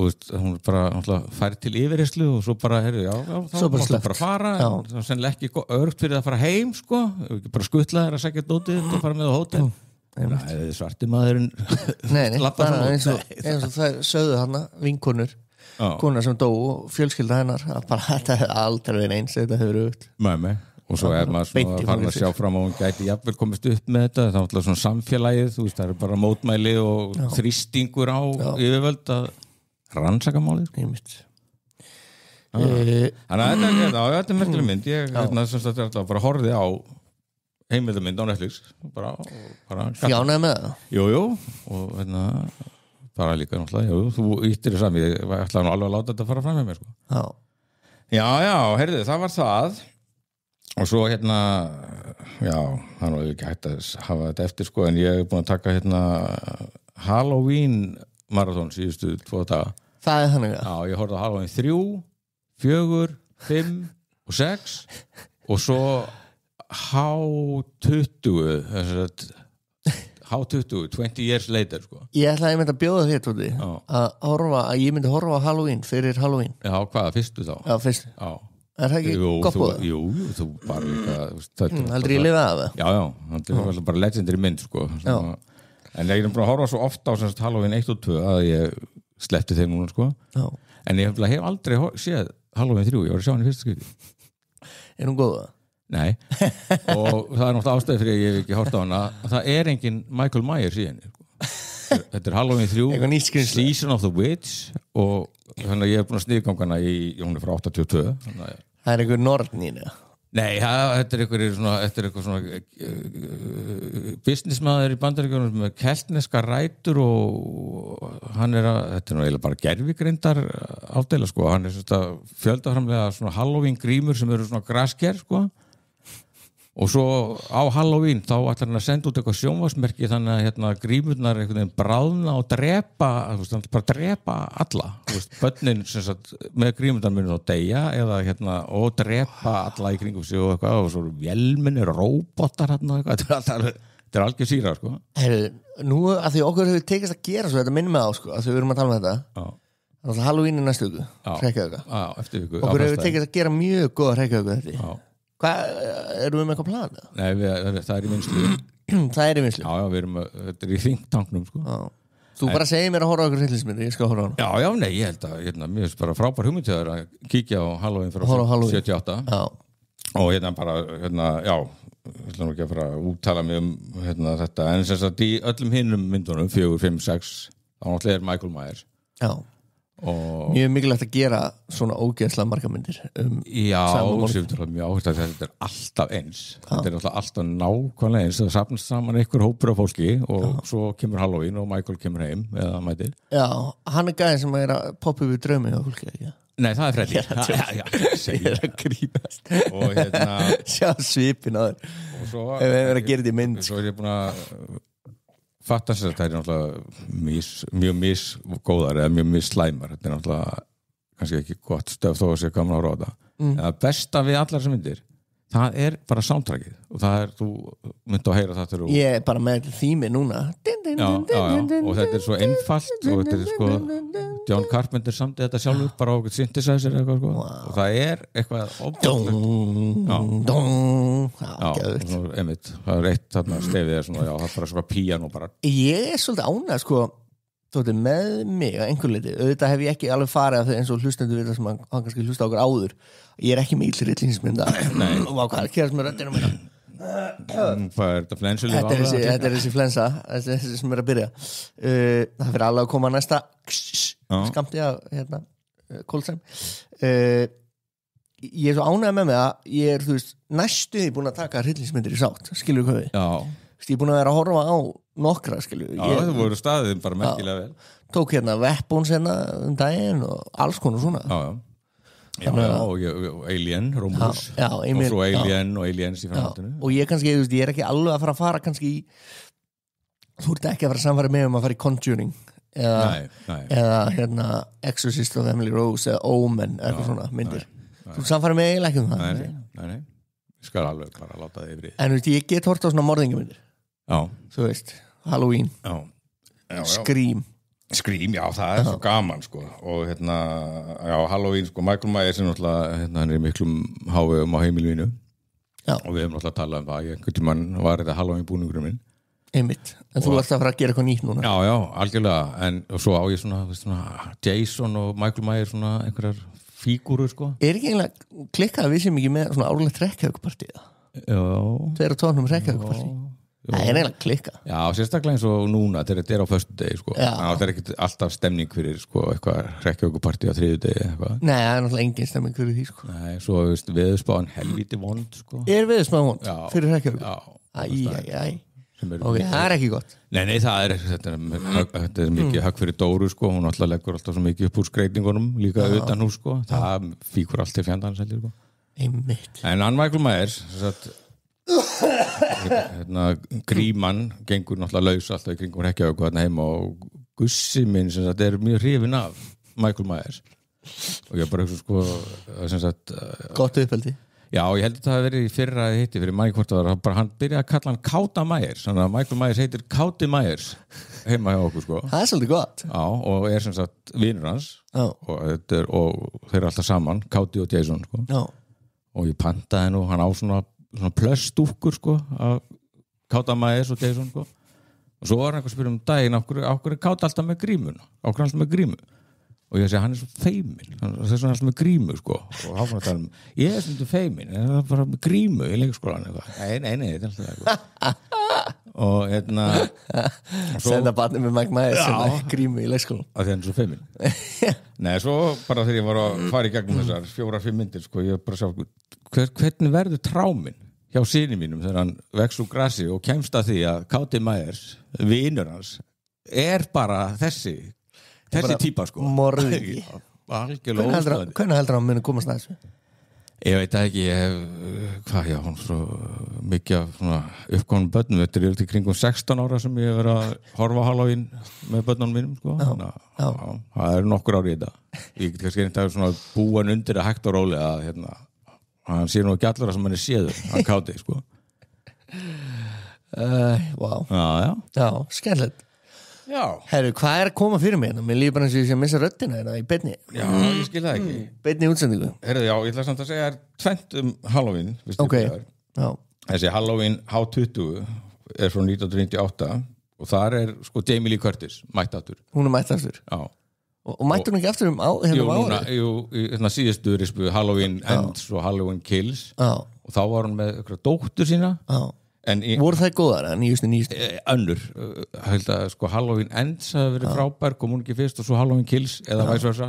og hún bara fær til yfirheyslu og svo bara, þá máttu bara fara, þá sennilega ekki örgt fyrir að fara heim sko, bara skutla þér að sækja dótið og fara með á hótel. Nei, svarti maðurinn bara eins og það sögðu hana vinkonur, konar sem dó og fjölskylda hennar, að bara þetta hefur aldrei verið eins, þetta hefur aukt og svo maður svona farin að sjá fram og hún gæti jafnvel komist upp með þetta, þá er svona samfélagið, þú veist, það er bara mótmæli og þrýstingur á yfirvöld að rannsaka málið. Þannig að þetta er merkileg mynd. Ég bara horfði á heimildamynd á Netflix bara fjánaði með það. Jú, og bara líka náttúrulega, þú ýttir þess að ég ætlaði nú alveg að láta þetta fara fram með mér sko. Já, heyrðu, það var það. Og svo já, það er nú ekki hægt að hafa þetta eftir sko, en ég búin að taka Halloween marathon síðustu 2 daga. Það er þannig að? Já, ég horfði á Halloween 3, 4, 5 og 6 og svo H20 20 years later sko. Ég ætlaði að bjóða þér Tóti að ég myndi horfa á Halloween fyrir Halloween. Já, hvaða, fyrstu þá? Já, fyrstu. Já. Er það ekki gott búið? Jú, þú bara líka heldur ég lifa af það? Já, það er bara legendary mynd sko. En ég er búin að horfa svo ofta á Halloween 1 og 2 að ég sleppti þeim núna sko. En ég hef aldrei séð Halloween 3, ég var að sjá hann í fyrsta skipti. Er hún góða? Nei, og það er náttúrulega ástæði fyrir að ég hef ekki hort á hana, það er engin Michael Myers í henni sko. Þetta er Halloween 3 Season of the Witch og þannig að ég hef búin að sniðgangana hún er frá 82 Það er einhver norn í henni? Nei, þetta er eitthvað svona businessmaður í Bandaríkjunum með keltneska rætur og hann þetta er nú eiginlega bara gervigreindar afdeila sko, hann er svona fjöldaframlega svona Halloween grímur sem eru svona grasker sko og svo á Halloween þá ætlar hann að senda út eitthvað sjónvarsmerki þannig að grímurnar einhvern veginn bráðna og drepa alla börnin með grímurnar munir þá deyja eða og drepa alla í kringum sig og eitthvað og svo vélmennir róbotar þetta er algjör síra sko. Nú að því okkur hefur tekist að gera svo þetta minnum með á sko, að því við erum að tala með þetta þannig að Halloween er næstu viku eftir viku okkur hefur tekist að gera mjög góða hrekkjauka þetta Hvað, erum við með eitthvað plan? Nei, það er í vinslu. Það er í vinslu? Já, þetta er í think-tanknum, sko. Þú bara segir mér að horfa á okkur hryllingsmyndir, ég skal horfa á hana. Já, nei, ég held að, mér finnst bara frábær hugmyndið að kíkja á Halloween frá 78. Já. Og bara, já, ég ætla nú ekki að fara að úttala mig þetta, en sem sagt í öllum hinnum myndunum, 4, 5, 6, þá náttúrulega er Michael Myers. Já. Mjög mikilvægt að gera svona ógeðslega margar myndir já, þetta er alltaf eins þetta er alltaf nákvæmlega eins það safnast saman einhver hópur af fólki og svo kemur Halloween og Michael kemur heim eða mætir hann er gæðin sem er að poppa upp í draumi á fólki ekki? Nei, það er Freddy ég er að grínast og sjá svipin á þér ef við erum að gera þetta í mynd svo er ég búin að fatta sér að það er náttúrulega mjög misgóðar eða mjög misslæmar þetta er náttúrulega kannski ekki gott stöf þó að sé gaman að róta en það besta við allar sem myndir það er bara soundtrackið og það er, þú myndi að heyra það þegar ég er bara með þými núna og þetta er svo einfalt og þetta er sko John Carpenter samtið þetta sjálfur bara á okkur synthesizer eitthvað sko og það er eitthvað það er eitt þarna stefið það er bara svona píano bara ég er svolítið ánægð sko þóttu með mig að einhver liti auðvitað hef ég ekki alveg farið af þau eins og hlustendur við það sem hann kannski hlusta okkur áður ég er ekki með illri rillingsmynda og hvað er að gerast með röddina mína hvað er þetta flensulíf þetta er þessi flensa þessi sem er að byrja það fyrir alveg að koma næsta skamti að kólsæm ég er svo ánægð með mig að ég er þú veist næstuði búin að taka rillingsmyndir í sátt skilur við hvað við ég er búin að vera að horfa á nokkra skilju það voru staðið bara merkilega vel tók Weapons daginn og alls konar svona Já, og Alien, Romulus og svo Alien og Aliens í framhaldinu. Og ég kannski, ég er ekki alveg að fara kannski í þú ert ekki að fara að samfæra með að fara í Conjuring eða Exorcist of Emily Rose eða Omen eða eitthvað svona myndir. Þú samfæra með eiginlega ekki Nei, ég skal alveg bara láta það yfir. En ég get hort á svona morðingjumyndir. Já. Þú veist, Halloween. Já. Scream, já, það svo gaman sko. Og Halloween sko, Michael Myers náttúrulega, hann miklum hávegum á heimilinu. Já. Og við hefum náttúrulega talað það, einhvern tímann var þetta Halloween búningurinn minn. Einmitt, en þú ert að fara að gera eitthvað nýtt núna. Já, algjörlega, en svo á ég svona Jason og Michael Myers svona einhverjar fígúrur sko. Ekki eiginlega klikkað að við sem ekki með svona árlegt Reykjavík-partíð? Já. 2 og 2 Reykjavík-partíð? Það eiginlega klikkað. Já, sérstaklega eins og núna þegar þetta á föstudegi sko. Það ekki alltaf stemning fyrir sko, eitthvað Reykjavík-partíð á þriðjudegi eitthvað. Nei, það náttúrulega engin stemning fyrir því sko. Nei, svo veðurspáin helvíti vond sko. Veðurspáin vond fyrir Reykjavík? Já. Ok, það ekki gott. Nei, þetta er mikið högg fyrir Dóru sko, hún alltaf leggur alltaf svo mikið upp úr skreitingunum líka utan hús sko, það fíkur allt til fjandans sko. Einmitt. En hann Michael Myers gríman gengur náttúrulega laus alltaf í kringum Reykjavík og heima og gussi minn er mjög hrifinn af Michael Myers og ég bara hugsa sko gott uppeldi. Já, ég held að það hafi verið í fyrra að hitti fyrir manni hvort það var, bara hann byrjaði að kalla hann Káta Myers, þannig að Michael Myers heitir Káti Myers heima hjá okkur sko. Það svolítið gott. Já, og sem sagt vinur hans og þeir eru alltaf saman, Káti og Jason sko. Já. Og ég pantaði nú, hann á svona plössdúkkur sko, af Káta Myers og Jason sko. Og svo var hann eitthvað að spyrja daginn, okkur Káta alltaf með grímu. Og ég segi, hann svo feimin það svona alltaf með grímu sko. Og hann fann að tala ég stundu feimin það er bara með grímu í leikskólan nei, þetta er alltaf og senda barnið með Mike Myers sem er grímu í leikskólan að því hann svo feimin nei, svo bara þegar ég var að fara í gegnum þessar 4-5 myndir sko, ég bara sjá hvernig verður trámin hjá syni mínum þegar hann vex úr grasi og kemst að því að Káti Myers vinur hans bara þessi típa sko morðingi. Hvernig heldur hann muni komast að þessu? Ég veit ekki, hún svo mikið af svona uppkomnum börnum, þetta er til kringum 16 ára sem ég hef verið að horfa á Halloween með börnunum mínum sko. Það er nokkur ári í þetta ég get kannski einhvern svona búan undir að hægt og róli að hann sé nú ekki allra sem hann er séður, hann Káti sko. Wow. Já, skemmtilegt. Já. Herru, hvað er að koma fyrir mig? Mér líður bara eins og ég sé að missa röddina í beinni. Já, ég skil það ekki. Beinni útsendingu. Herru, já, ég ætla samt að segja tvennt Halloween. Okay. Þessi Halloween H20 er frá 1998 og þar er sko Jamie Lee Curtis mætt aftur. Hún er mætt aftur? Já. Og mætti hún ekki aftur árið? Jú, síðustu Halloween Ends og Halloween Kills. Já. Og þá var hún með dóttur sína. Já. Voru það góðar að nýjustu? Önnur, held að sko Halloween Ends hafi verið frábær, kom hún ekki fyrst og svo Halloween Kills eða vice versa.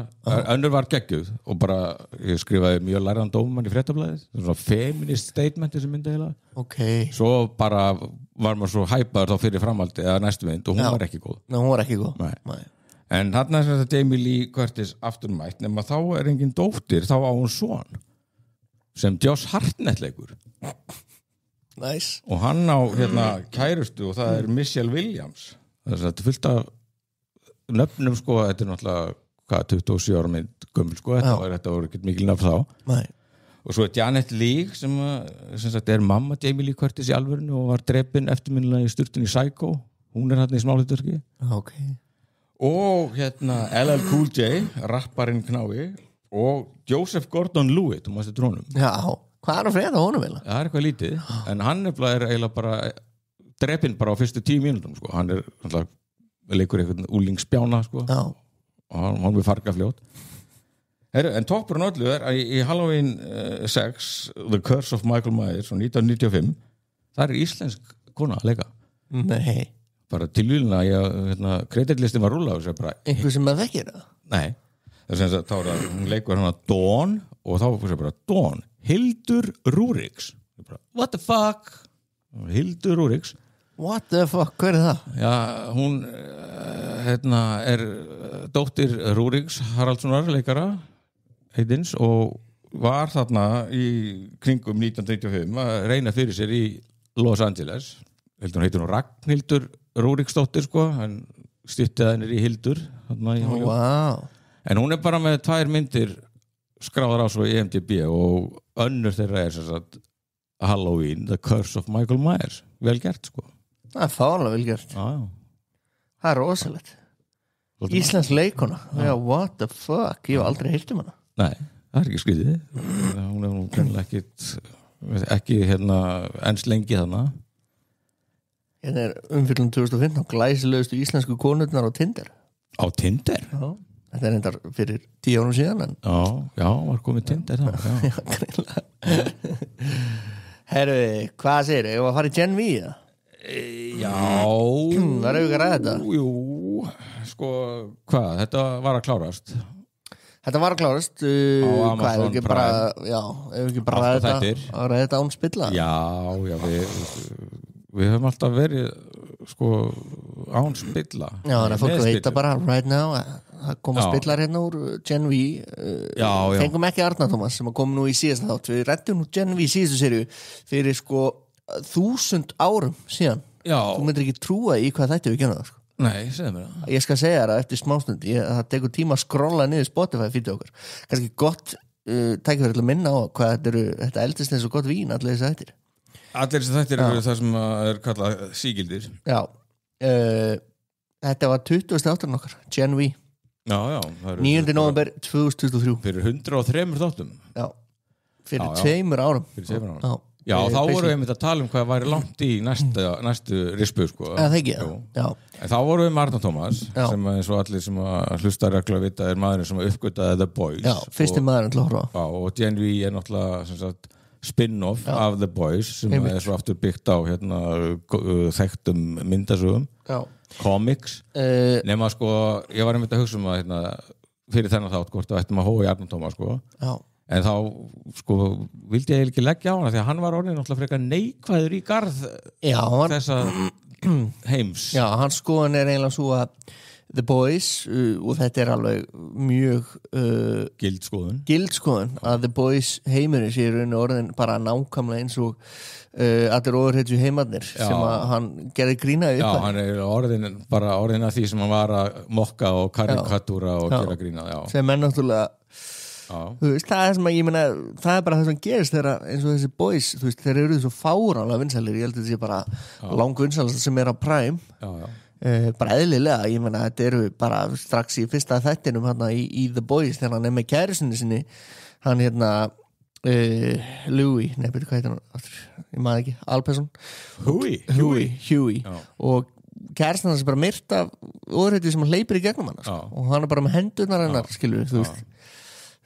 Önnur var geggjuð og bara ég skrifaði mjög lærðan dómann í Fréttablaðið, svona feminist statement sem myndi heila. Okay. Svo bara var maður svo hæpaður þá fyrir framhaldi eða næstu mynd og hún var ekki góð. Nei, hún var ekki góð. Nei. En þarna er þetta Jamie Lee Curtis afturmætt, nema þá er engin dóttir, þá á hún son sem Josh Hartnett leikur. Nice. Og hann á kærustu og það er Michelle Williams. Það er fullt af nöfnum sko, þetta er náttúrulega 27 ára mynd gömul sko, þetta voru ekki mikil nöfn þá. Nei. Og svo er Janet Leigh sem sagt er mamma Jamie Lee Curtis í alvörinu og var drepin eftirminnilega í sturtunni Psycho. Hún er hann í smáhlutverki. Okay. Og LL Cool J, rapparinn knái og Joseph Gordon-Levitt, þú mástu drónum. Já. Hvað er að frétta honum eiginlega? Það er eitthvað lítið, en hann er eiginlega bara drepinn bara á fyrstu 10 mínútum sko. Hann er leikur eitthvað úlingsspjána sko. Já. Og hann vil farga fljót. En toppurinn öllu er að í Halloween 6 The Curse of Michael Myers frá 1995 það er íslensk kona að leika. Nei. Bara tilvíðina kreditlistin var rúlað einhver sem maður þekkir það? Nei. Þá er það, hún leikur hann að Dawn og þá er bara Dawn Hildur Rúriks. What the fuck? Hildur Rúriks. What the fuck, hver er það? Já, hún er dóttir Rúriks Haraldssonar leikara heitins og var þarna í kringum 1995 að reyna fyrir sér í Los Angeles heitir hún Ragnhildur Rúriksdóttir sko, hann styttið henni í Hildur Wow. En hún bara með 2 myndir skráðar á svo í IMDb og önnur þeirra sem sagt Halloween, The Curse of Michael Myers vel gert sko Það fálega vel gert Það rosalegt Íslensk leikona what the fuck, ég hef aldrei heyrt hana Nei, það ekki skrítið hún nú kannilega ekki ens lengi þarna Hérna umfyllum 2015 glæsilegustu íslensku konurnar á Tinder Á Tinder? Já, þetta reyndar fyrir 10 árum síðan en... Já, var komið Tinder þá Já, greinlega Herru, hvað segir þið? Ég var að fara í Gen V Já Var ekki að ræða þetta? Jú, sko, hvað? Þetta var að klárast Þetta var að klárast Amazon ekki Prime. ef ekki bara að ræða þetta án spilla Já, við höfum alltaf verið sko án spilla Já, þannig að fólk veit bara right now það koma spillar hérna úr Gen V fengum ekki Arnar Tómas sem að koma nú í síðasta þátt við rættum nú Gen V síðustu serju fyrir sko 1000 árum síðan þú myndir ekki trúa í hvað þetta við genum það sko. Nei, segðu mér það Ég skal segja það eftir smástund það tekur tíma að skrolla niður Spotify fyrir okkur kannski gott tækifæri til að minna á hvað þetta eldist eins og gott vín allir þessi þættir Allir þessi þættir eru það sem er kallað sígildir Já Þetta var 20. átturinn okkar Gen V Já 9. november 2023 Fyrir 103 þáttum Já Fyrir 2 árum Fyrir 2 árum Já, þá vorum við að tala hvað væri langt í næstu rispu sko. Það ekki, já En þá vorum við með Arnar Tómas sem eins og allir sem að hlusta reglulega vita er maðurinn sem uppgötaði The Boys Já, fyrsti maðurinn til að horfa og Gen V er náttúrulega sem sagt, spin-off af The Boys sem er svo aftur byggt á þekktum myndasögum comics nema sko, ég var einmitt að hugsa að fyrir þennan þátt hvort að ættum að hóa í Arnar Tómas sko Já En þá, sko, vildi ég ekki leggja á hana því að hann var orðinn náttúrulega frekar neikvæður í garð þessa heims. Já, hans skoðun er eiginlega svo að The Boys, og þetta er alveg mjög gild skoðun, að The Boys heimurinn sé orðinn bara nákvæmlega eins og allir ofurhetju heimarnir sem að hann gerði grína upp. Já, hann er orðinn að því sem hann var að mokka og karikatúra og gera grína. Já. Sem er náttúrulega þú veist, það er sem að ég meina það er bara það sem gerist þegar eins og þessi Boys þú veist, þeir eru svo fáránlega vinsælir ég held að þetta sé bara langvinsælast sem er á Prime bara eðlilega, ég meina þetta eru bara strax í fyrsta þættinum hérna í The Boys þegar hann er með kærusinni sinni hann Louis, betur hvað heitir hann ég maður ekki, Alpersson Huey og kærisinn hans er bara myrt af orðið sem hann hleypir í gegnum hann og hann er bara með hendurnar hennar skilur, þú veist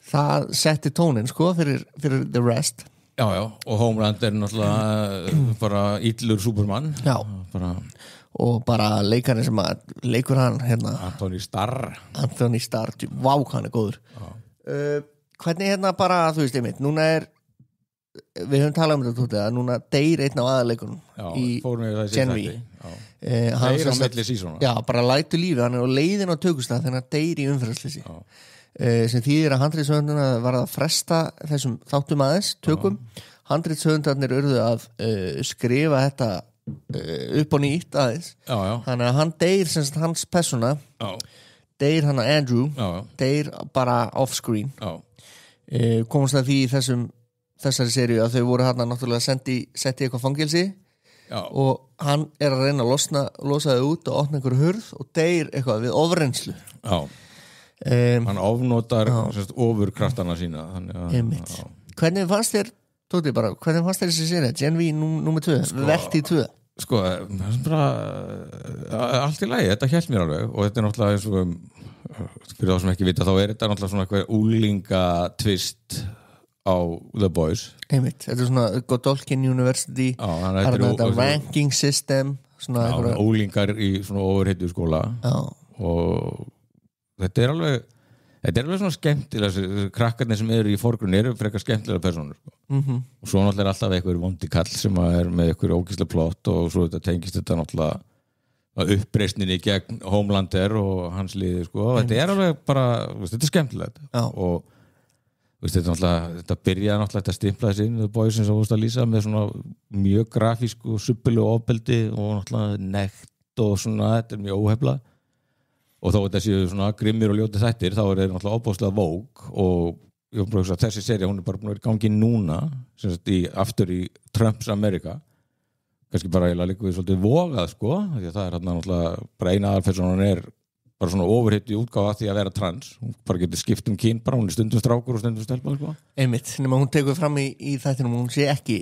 það setti tónin sko fyrir The Rest Já, og Homeland er náttúrulega bara illur Superman og bara leikarinn sem að leikur hann Anthony Starr vá hann er góður hvernig bara, þú veist einmitt núna við höfum talað um þetta að núna deyr einn á aðaleikunum í Gen V deyr á milli sísona já, bara lætu lífi, hann er á leiðin á tökustað þegar hann deyr í umferðarsleysi sem þýðir að handritshöfunduna var að fresta þessum þáttum aðeins tökum handritshöfundarnir urðu að skrifa þetta upp á nýtt aðeins þannig að hann deyr sem sagt hans persóna deyr hann að Andrew deyr bara off-screen komast að því í þessari seríu að þau voru hann náttúrulega setti eitthvað fangelsi og hann er að reyna að losa þau út og opna einhverju hurð og deyr eitthvað við ofreynslu hann ofnotar ofurkraftana sína hvernig fannst þér Tóti bara, hvernig fannst þér þessi séri Gen V nr. 2, verti 2 sko, það er bara allt í lagi, þetta hélt mér alveg og þetta er náttúrulega eins og fyrir þá sem ekki vita þá er þetta náttúrulega svona eitthvað úlinga twist á The Boys þetta er svona Godolkin University þetta ranking system úlingar í svona ofurhetju skóla og þetta er alveg svona skemmtilega krakkarnir sem eru í forgrunni eru frekar skemmtilega personur og svo náttúrulega er alltaf einhver vondi kall sem er með einhver ógeðslega plott og svo þetta tengist þetta náttúrulega uppreisninni gegn Homelander og hans liði sko. Þetta er alveg bara, þetta er skemmtilegt og þetta byrjaði náttúrulega þetta stimplaði sig inn The Boys eins og þú veist að lýsa með svona mjög grafísku og suppilegu ofbeldi og náttúrulega nekt og svona, þetta mjög óheflað og þó þetta séu svona grimmir og ljóti þættir þá þeir náttúrulega óbóðslega vók og ég var bara að hugsa að þessi sería hún bara búin að vera í gangi núna sem sagt aftur í Trumps Amerika kannski bara eiginlega líka við svolítið vogað sko því að það hérna náttúrulega bara eina aðalpersónan bara svona overhitt í útgáfa því að vera trans hún bara getur skipt kyn bara hún stundum strákur og stundum stelpa sko einmitt, nema hún tekur fram í þættinum hún sé ekki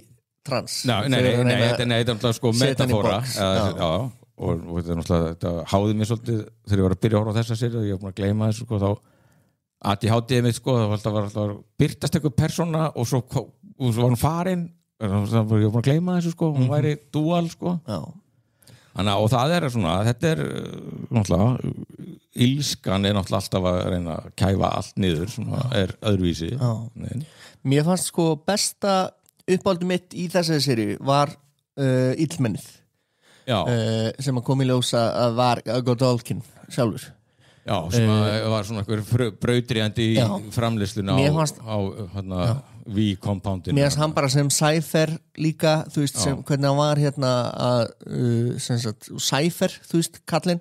trans nei, þetta er náttúrulega sko metafóra og þetta er náttúrulega þetta háði mér svolítið þegar ég var að byrja að horfa á þessa séri og ég var búin að gleyma þessu sko þá ADHD mitt sko það var alltaf byrtast eitthvað persóna og svo var hún farin ég var búin að gleyma þessu sko hún væri dual sko Þannig, og það svona þetta náttúrulega ílskan náttúrulega alltaf að reyna að kæfa allt niður sem öðruvísi Mér fannst sko besta uppáldi mitt í þessari seríu var illmennið sem að kom í ljós að var Godolkin sjálfur Já, sem var svona einhver brautriðandi í framleiðsluna á V-compoundinu. Mér finnst hann bara sem Cypher líka, þú veist, sem hvernig hann var sem sagt, Cypher, þú veist, kallinn,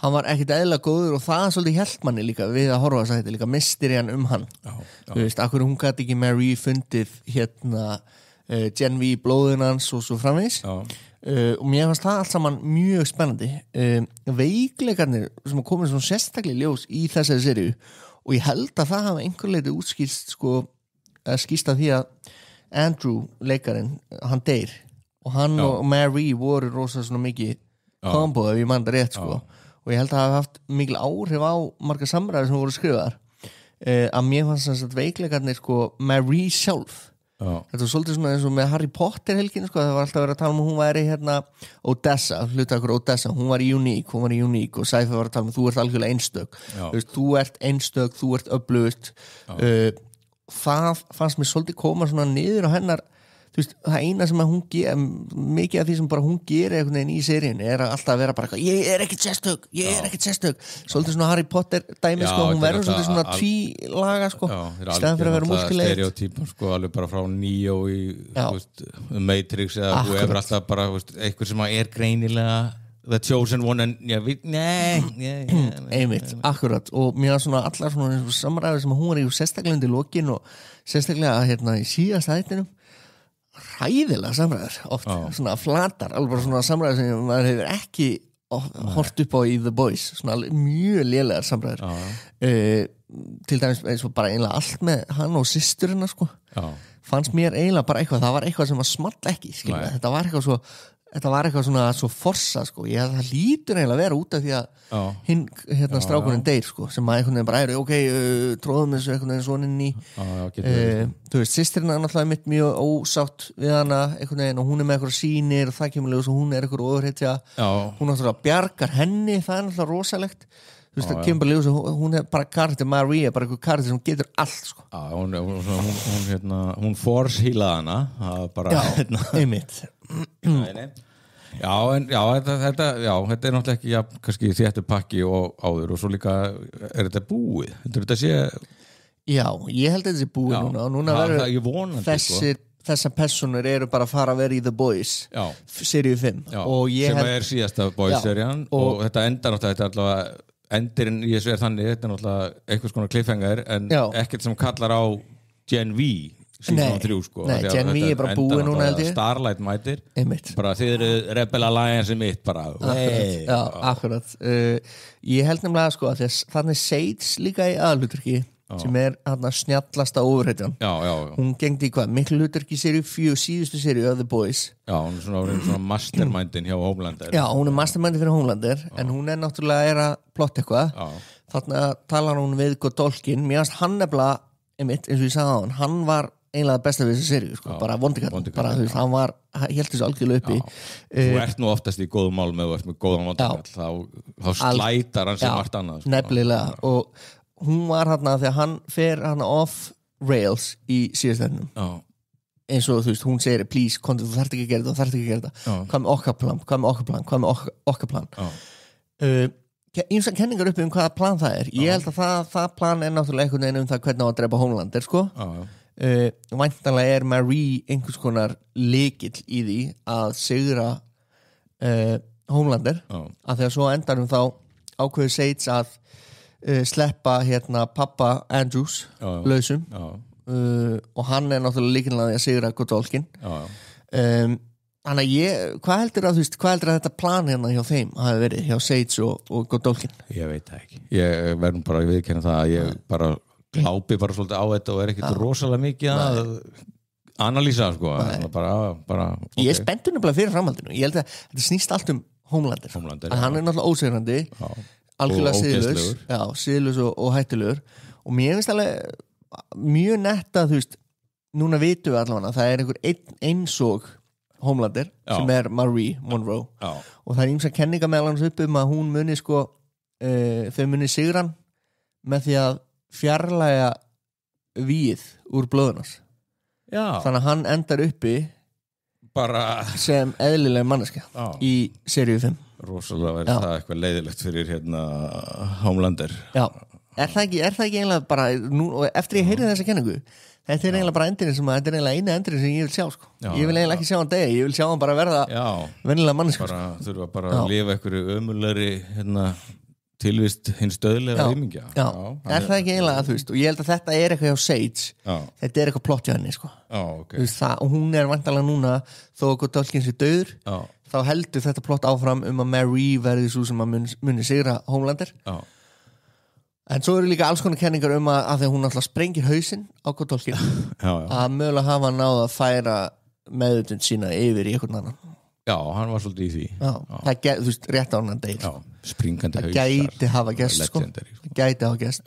hann var ekkit eðlilega góður og það svolítið hélt manni líka við að horfa þess að þetta líka mysterían hann. Þú veist, akkur hún gæti ekki Mary fundið Gen V blóðin hans og svo framvegis. Og mér fannst það allt saman mjög spennandi veikleikarnir sem komið svona sérstaklega ljós í þessari seríu og ég held að það hafa einhver leiti útskýrst sko, skýrst af því að Andrew leikarinn, hann deyr og hann og Mary voru rosa svona mikið kombo ef ég mann það rétt sko og ég held að það hafa haft mikil áhrif á marga samræður sem voru skrifaðar að mér fannst þess að veikleikarnir sko Mary sjálf Þetta var svolítið svona eins og með Harry Potter helgin sko, það var alltaf verið að tala um að hún væri Odessa, hlutakur Odessa hún var unique og Cypher var að tala um þú ert algjörlega einstök þú ert einstök, þú ert öflugt það fannst mér svolítið koma svona niður á hennar þú veist, það eina sem að hún mikið af því sem bara hún gerir einhvern veginn í seríun að alltaf vera bara ég er ekkert sérstök svolítið svona Harry Potter dæmi sko, hún verður svolítið svona tvílaga sko, stæðan fyrir að vera múskilegð stereotypum sko, alveg bara frá Neo í veist, Matrix eða þú hefur alltaf bara eitthvað sem er greinilega the chosen one en einmitt, akkurat og mér svona allar svona samræður sem hún var í sérstaklega undir lokin og sérstaklega í síðasta þættinum hræðilega samræður oft, svona flatar alveg svona samræður sem maður hefur ekki hort upp á í The Boys svona mjög lélegar samræður til dæmis eins og bara einlega allt með hann og systurina sko fannst mér eiginlega bara eitthvað það var eitthvað sem að small ekki þetta var eitthvað svona svo forsa sko ég held að það lítur eiginlega að vera út af því að hinn strákurinn deyr sko sem að einhvern veginn bara tróðum þessu einhvern veginn svona inn í þú veist, systirinn er náttúrulega mitt mjög ósátt við hana einhvern veginn og hún með eitthvað sýnir og það kemur og hún eitthvað ofurhetja hún náttúrulega bjargar henni, það er náttúrulega rosalegt þú veist, það kemur bara ljós og hún bara karakter, Maria, bara eitthvað karakter sem getur allt sko hún force-healaði hana bara einmitt þetta er náttúrulega ekki kannski þéttur pakki og áður og svo líka þetta búið þetta sé já, ég held að þetta sé búið núna verður þessar personur eru bara að fara að vera í The Boys seríu 5 sem er síðasta Boys-serían og þetta endar náttúrulega þetta allavega endirinn í þessu þannig þetta er náttúrulega einhvers konar cliffhanger en ekkert sem kallar á Gen V síðan 3 sko Gen V er bara búið núna held ég Starlight mætir bara þið eru Rebel Alliance mitt bara akkurat ég held nefnilega sko að þannig Sage líka í aðalhlutverki sem er snjallasta ofurhetjan hún gengdi í miklu hlutverki í seríu 4 síðustu seríu of The Boys hún er svona mastermindin hjá Homelander hún er mastermindin fyrir Homelander en hún er náttúrulega að plotta eitthvað þarna talar hún við Godolkin mér finnst hann nefnilega eins og ég sagði á hann var einlega besta við þessu seríu sko, bara vondikall bara þú veist, hann var hélt þessu algjörlega uppi þú ert nú oftast í góðum málum eða þú ert með góðan vondikall þá slætar hann sem margt annað sko. Nefnilega og hún var þegar hann fer off rails í síðastæðinum eins og þú veist, hún segir please, þú þarft ekki að gera þetta hvað með okkar plan ýmsar kenningar uppi hvaða plan það er. Ég held að það plan er náttúrulega einhvern veginn það hvernig á að drepa Homelander, sko. Væntanlega Marie einhvers konar lykill í því að sigra Homelander, að þegar svo endar þá ákveður Sage að sleppa pappa Andrews lausum og hann er náttúrulega líkinlega að sigra Godolkin. Þannig að hvað heldur að þetta plan hjá þeim hafi verið, hjá Sage og Godolkin? Ég veit það ekki. Ég verðum bara að viðurkenna það að ég bara glápi bara svolítið á þetta og ekkert rosalega mikið að analýsa, sko. Bara okay. Ég spenntur nefnilega fyrir framhaldinu. Ég held að þetta snýst allt Homelander. Að hann er náttúrulega ósigrandi, algjörlega siðlaus og hættulegur, og mér finnst alveg mjög nett að núna vitum við allavega að það er einhver einsog Homelander sem er Marie Monroe og það er ýmsa kenninga meðal hans upp að hún muni þau muni sigran með því að fjarlæga víð úr blóðunars. Þannig að hann endar uppi bara sem eðlileg manneskja í seríu 5. Rosalega verið það eitthvað leiðilegt fyrir Homelander. Er það ekki eiginlega bara nú, eftir ég heyrði þessa kenningu, þetta er eiginlega bara endurinn þetta er eiginlega eina endurinn sem ég vil sjá, sko. Ég vil eiginlega ekki sjá hann degi, ég vil sjá hann bara verða venjulega manneskja, sko. Þurfa bara að lifa einhverju ömurlegri tilvist hins döðlega rýmingja. Er það ekki eiginlega og ég held að þetta er eitthvað hjá Sage, þetta er eitthvað plott hjá henni, sko. Okay. Og hún er væntanlega núna, þó að Godolkin sé dauður, þá heldur þetta plott áfram að Marie verði svo sem að muni sigra Homelander. En svo eru líka alls konar kenningar að þegar hún alltaf sprengir hausinn á Godolkin að mögulega hafa náð að færa meðutund sína yfir í einhvern annan. Hann var svolítið í því. Það rétt á hann deyr. Springandi hausar. Það gæti hafa gest, sko. Gæti hafa gest.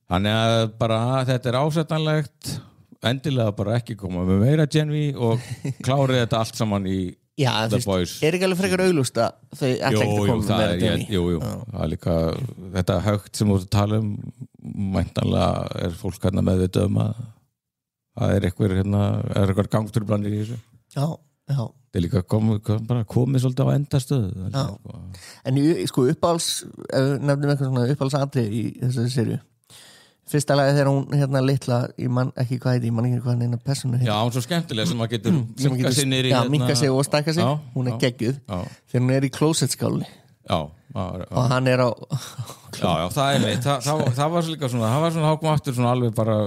Þannig að bara þetta er ásættanlegt, endilega bara ekki koma með meira Genvi og klárið þetta allt saman í The Boys. Er ekki alveg frekar augljóst að þau ætla ekki að koma með meira Genvi? Jú, það er líka þetta högt sem þú ert að tala mæntanlega er fólk með þetta að það er eitthvað gangturplanir í þessu. Það er líka komið svolítið á endastöðu. En uppáhalds nefnum eitthvað svona uppáhaldsatrið í þessari seríu. Fyrsta lagi þegar hún litla, ég man ekki hvað heiti, ég man ekki hvað hann persónu heiti. Hún er svo skemmtilega sem að getur minka sig niður í minka sig og stækka sig, hún er geggjuð þegar hún er í klósettskáli og hann er á það er meitt, það var líka svona það var svona hákum aftur svona alveg bara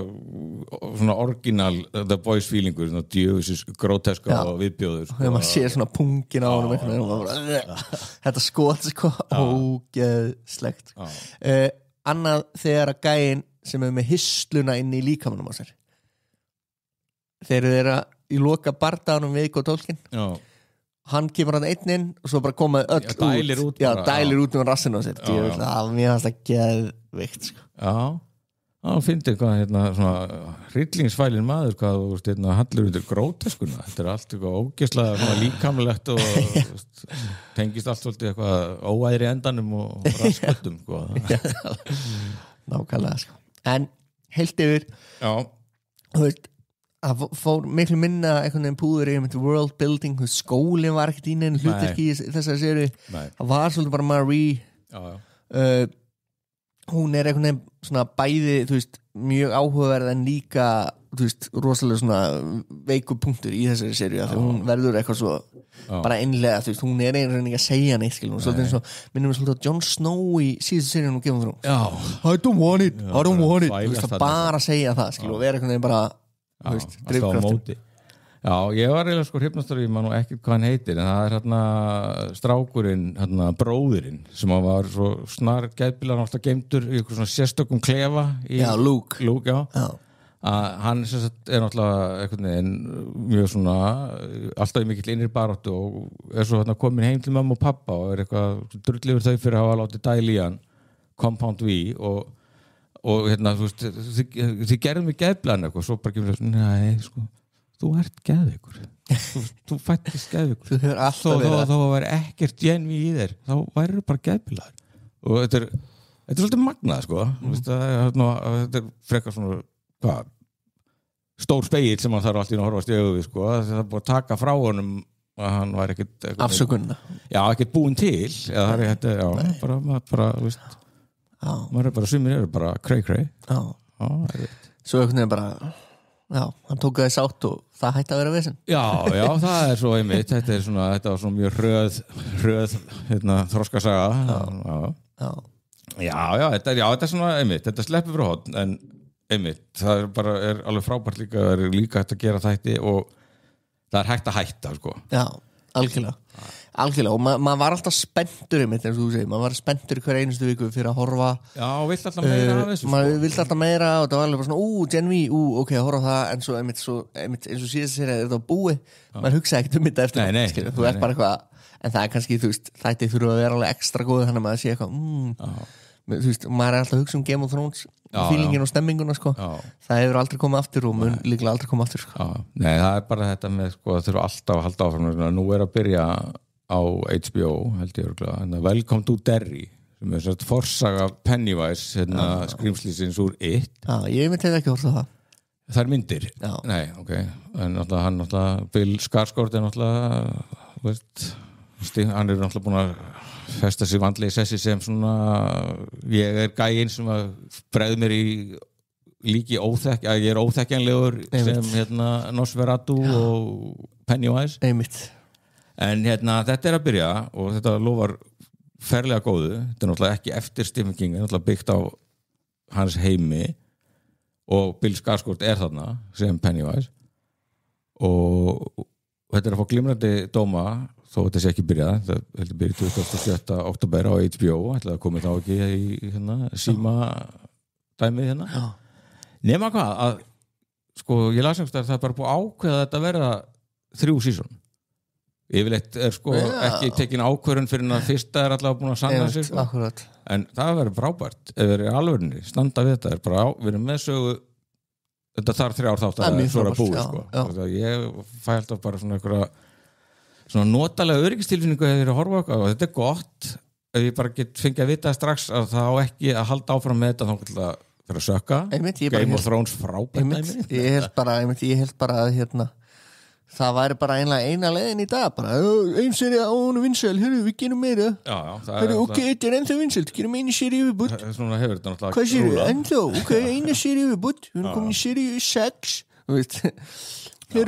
svona original The Boys feelingur, svona djöfusis gróteska og viðbjóður. Þegar maður sér svona pungin á honum þetta skot ógeðslegt. Annað þegar að gæinn sem er með hysluna inn í líkamanum á sér þeir eru í loka bardaganum við Godolkin hann kemur hann einn inn og svo bara komaði öll dælir út með rassinu á sér mér fannst það geðvikt, sko. Fyndi hvað svona hryllingsfælin maður hvað þú hallur undir gróteskuna, þetta er allt eitthvað ógeðslega líkamlegt og tengist allt svolítið eitthvað óæðri endanum og rasköldum, sko. Nákvæmlega, sko. En heilt yfir það fór miklu minna einhvern veginn púður í world building, skólinn var ekkert í neinn hlutverki í þessari séri, það var svolítið bara Marie hún er einhvern veginn svona bæði mjög áhugaverð en líka rosalega svona veikur punktur í þessari seríu þegar hún verður eitthvað svo bara einlega, hún er einhvern veginn ekki að segja neitt, svolítið eins og minnum við svolítið á Jon Snow í síðustu seríu hún gefum frá I don't want it bara segja það og vera einhvern veginn bara drifkraftur. Ég var eiginlega hrifnastur ég man nú ekki hvað hann heitir en það er strákurinn bróðirinn sem hann var svo snar geðbilar alltaf geimdur í eitthvað svona sérstökum klefa Luke hann er náttúrulega einhvern veginn mjög svona alltaf í mikill innri baráttu og er svo komin heim til mamma og pappa og er eitthvað drullifur þau fyrir að hafa látið dæla í hann Compound V og þið gerðum við geðbilan eitthvað svo bara kemur það nei, sko þú ert geðveikur þú fættist geðveikur þó að það væri ekkert Genvi í þér þá væri bara geðbilar og þetta er svolítið magnað, sko. Þetta er frekar svona stór spegill sem hann þarf alltaf að horfast í augu við, sko. Það er búið að taka frá honum að hann var ekkert afsökunna ekkert búinn til eða það þetta, bara veist, maður bara sumir bara krei svo einhvern veginn bara hann tók það í sátt og það hætti að vera vesen það svo einmitt þetta var svona mjög hröð þroskasaga þetta er svona einmitt þetta sleppur frá horn en einmitt, það er alveg frábært líka það er líka hægt að gera þætti og það er hægt að hætta sko. algjörlega og maður var alltaf spenntur einmitt eins og þú segir, maður var spenntur hver einustu viku fyrir að horfa vilt alltaf meira af þessu maður vilt alltaf meira og það var alveg bara svona Gen V, ok, horfa það en svo einmitt eins og síðast sér þetta var búið maður hugsa ekkert þetta eftir þú ert bara eitthvað, en það er kannski þú veist, þætti þurfa að vera alveg ekstra góð þannig að maður sé eitthvað þú veist, maður er alltaf að hugsa Game of Thrones feelingin og stemminguna sko það hefur aldrei komið aftur og mun líklega aldrei komið aftur sko. Nei, það er bara þetta með sko, það þurfa alltaf að halda áfram nú er að byrja á HBO held ég örgulega, Welcome to Derry sem er svona forsaga Pennywise skrýmslísins úr It ég myndi ekki að horfa það er myndir? Nei, ok en náttúrulega Bill Skarsgård er náttúrulega veist, hann er náttúrulega búin að festa sig vandlega í sessi sem svona ég er gæinn sem að bregð mér í líki að ég er óþekkjanlegur sem Nosferatu og Pennywise en þetta er að byrja og þetta lofar ferlega góðu þetta er náttúrulega ekki eftir Stephen King náttúrulega byggt á hans heimi og Bill Skarsgård er þarna sem Pennywise og þetta er að fá glimrandi dóma þó þetta sé ekki byrjað það heldur byrjað 27. október á HBO ætlaði að koma þá ekki í síma dæmið nema hvað að sko ég las einhvers það er bara búið ákveða þetta verða 3 season yfirleitt er sko ekki tekin ákvörðun fyrir að fyrsta er allavega búin að sanna sig sko. En það verður frábært ef við erum alvörni, standa við þetta við erum með sögu þetta þarf 3 ár þátt að svo er að búi sko. Ég fæ alltaf bara svona einhverja svona notalega öryggistilfinningu ef ég er að horfa og þetta er gott ef ég bara get fengið að vita strax að það á ekki að halda áfram með þetta þá fyrir að sökka Game of Thrones frábært ég held bara að það væri bara eina leiðin í dag bara, ein seri á hún vinsæl við gerum meira ok, þetta er ennþá vinsælt, gerum einu seri yfirbútt hvað sér við, ennþá ok, eina seri yfirbútt, við erum komin í seri 6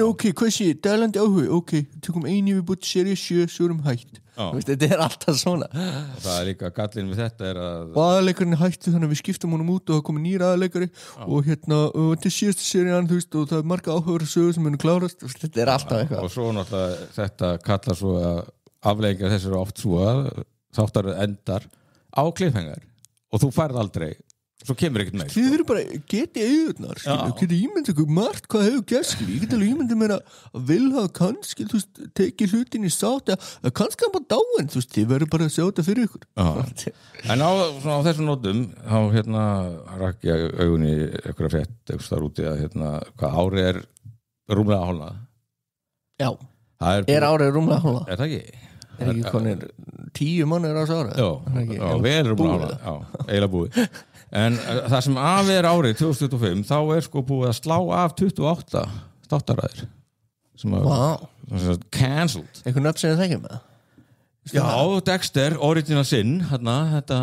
ok, hvað sér, dælandi áhuga ok, tökum einu yfirbútt, seri 7 svo erum hætt, þetta er alltaf svona og það er líka gallin við þetta er að aðleikarinn er hættu þannig að við skiptum honum út og það komið nýr aðleikari og þetta er síðasta serían og það er marga áhugaður sögur sem munu klárast þetta er alltaf eitthvað og svo náttúrulega þetta kallar svo að afleggja þessar oft svo að þáttar endar á cliffhanger og þú færð aldrei svo kemur ekkert meir þið eru bara getið auðvitað getið ímyndið ykkur margt hvað hefur gert ég get alveg ímyndið mér að vilja kannski tekið hlutin í sátt að kannski hann bara dáin þið verður bara að sjá þetta fyrir ykkur en á þessum nótum þá rakk ég augunni ykkur að frétt ykkur þar úti að hvað árið er rúmlega hálfnað er árið rúmlega hálfnað er það ekki? er ekki konir 10 mánuðir á þessu ári já, vel rúmlega hálfnað eiginlega búið en það sem af er árið 2025 þá er sko búið að slá af 28 þáttaræðir sem að cancelled einhvern nöfn sem þið þekkjum með já, Dexter, Original Sin þetta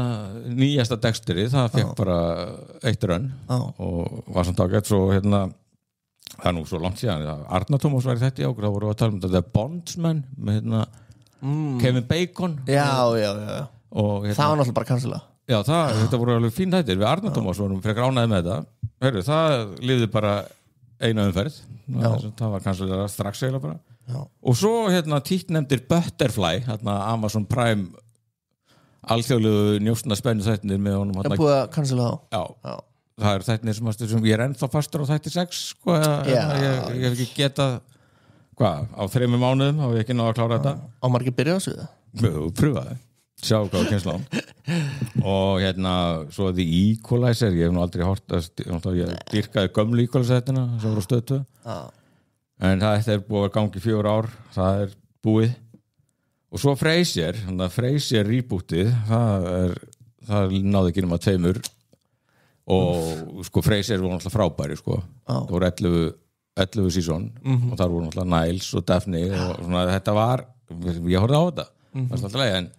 nýjasta Dexteri það fekk bara 1 rönn og var samt ágætt svo það er nú svo langt síðan Arnar Tómas var í þetta þá voru að tala um þetta Bondsman með Kevin Bacon já og það var náttúrulega bara cancellað já, þetta voru alveg fín þættir við Arnar Tómas vorum frekar ánægði með þetta Heru, það lifði bara eina umferð það var kannski strax eiginlega bara og svo títtnefndir Butterfly Amazon Prime alþjóðlegu njósna spennu þættinir með honum það búið að cancela já, það eru þættinir sem ég er ennþá fastur á þætti 6 sko, ég hef ekki getað á 3 mánuðum hafa ég ekki náða að klára þetta á margir byrja á sig pröfaði sjá hvað að kynnsla á og svo The Equalizer ég hef nú aldrei hort ég dýrkaði gömlu Equalizer þetta sem voru á Stöð 2 en þetta er búið að gangi 4 ár það er búið og svo Frasier rebootið það náði ekki nema 2 og sko Frasier voru náttúrulega frábæri sko það voru 11 season og þar voru náttúrulega Niles og Daphne og svona, þetta var, ég horfði á þetta alltaf leið,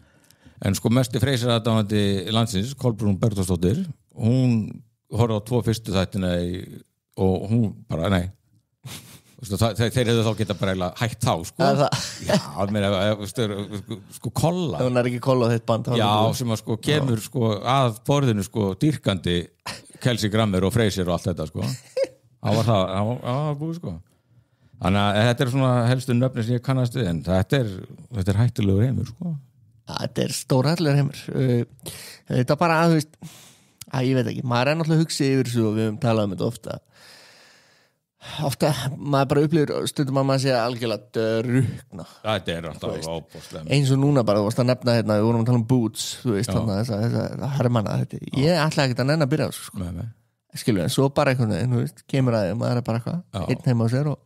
en sko mesti Freyser aðdáandi landsins, Kolbrún Bergþórsdóttir, hún horfði á 2 fyrstu þættina og hún bara, nei þeir hefðu þá geta bara hægt þá, sko já, meina, sko kolla hún ekki kolla þitt band já, sem að sko kemur sko að borðinu sko dýrkandi Kelsey Grammer og Freyser og allt þetta, sko það var búið, sko þannig að þetta svona helstu nöfni sem ég kannast við, en þetta er hættulegur heimur, sko þetta stór hættulegur heimur þetta bara, þú veist ég veit ekki, maður náttúrulega hugsi yfir þessu og við höfum talað þetta ofta maður bara upplifir stundum að maður sé algjörlega drukna þetta alltaf óbúslega eins og núna bara, þú varst að nefna hérna, við vorum að tala Boots, þú veist, þessa hermanna ég ætla ekki að nenn að byrja þessu, sko skilur, en svo bara einhvern veginn, þú veist, kemur að þið maður bara eitthvað, einn heima á sér og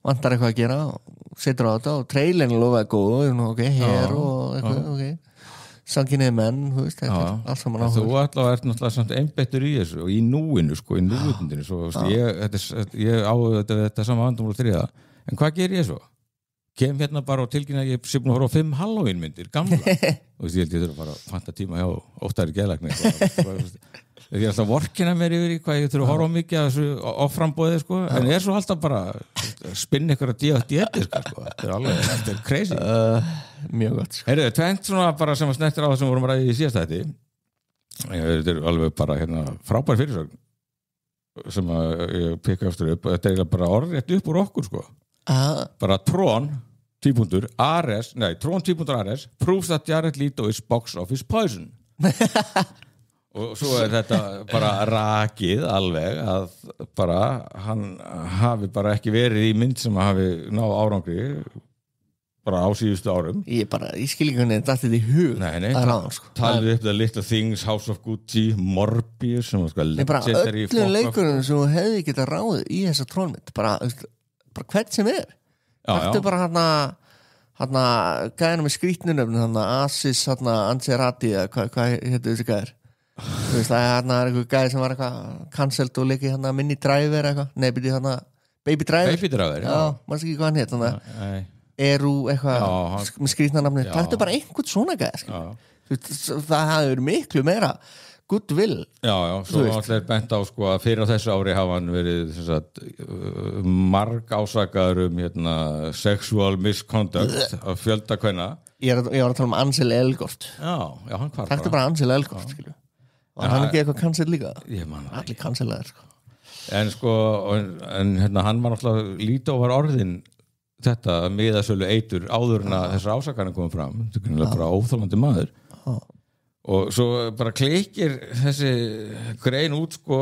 vantar eitthvað að gera og setur á þetta og trailin lofaði góð, ok, hér og eitthvað, ok, sanginniði menn, þú veist, allt saman áhuga. Þú allavega ert náttúrulega samt einbeittur í þessu og í núinu, sko, í núvitundinu, svo, ég á þetta sama vandamál 3, en hvað ger ég svo? Kem hérna bara og tilkynna að ég sé búin að horfa á 5 Halloween myndir, gamla, og ég held ég þurfa bara að fanta tíma hjá óttæri geðlækni, ég er alltaf vorkina mér yfir í hvað ég þurfa að horfa á mikið af þessu offrambóði, sko, en ég er svo alltaf bara spinn ykkur að dieti, sko, þetta er crazy. Mjög gott, sko. Heyrðu, tvennt svona bara sem að snertir á það sem vorum að ræða í síðasta þetta, þetta er alveg bara hérna frábær fyrirsögn sem að ég pikka aftur upp, þetta er bara orðrétt upp úr okkur, sko, bara Tron Ares proves that Jared Leto is box office poison og svo er þetta bara rakið alveg að bara hann hafi bara ekki verið í mynd sem hafi náð árangri bara á síðustu árum ég skil ekki hvernig þetta í hug talið upp The Little Things, House of Gucci, Morbius sem sko legendary öllum leikurinn sem þú hefði getað ráðið í þessa trónmynd bara hvert sem er þetta er bara hérna gæðina með skrítnunöfn Asis, Anserati hvað hétu þessi gæðir þú veist það er eitthvað gæði sem var eitthvað cancelled og leikið Mini Driver eitthvað, nei byrju Baby Driver, já, maður ekki hvað hann hétt Eru eitthvað með skrítnanafni, það er bara einhvern svona gæði það hafði verið miklu meira goodwill já, svo allir bent á sko að fyrir á þessu ári hafa hann verið marg ásakaður sexual misconduct af fjölda kvenna ég var að tala Ansel Elgort já, hann hvar það er bara Ansel Elgort, skilju og hann ekki eitthvað cancel líka allir cancelaðir, sko en hann var náttúrulega Lító var orðin þetta miðasölu eitur áður en að þessar ásakanir komum fram þetta er bara óþolandi maður og svo bara klikir þessi grein út sko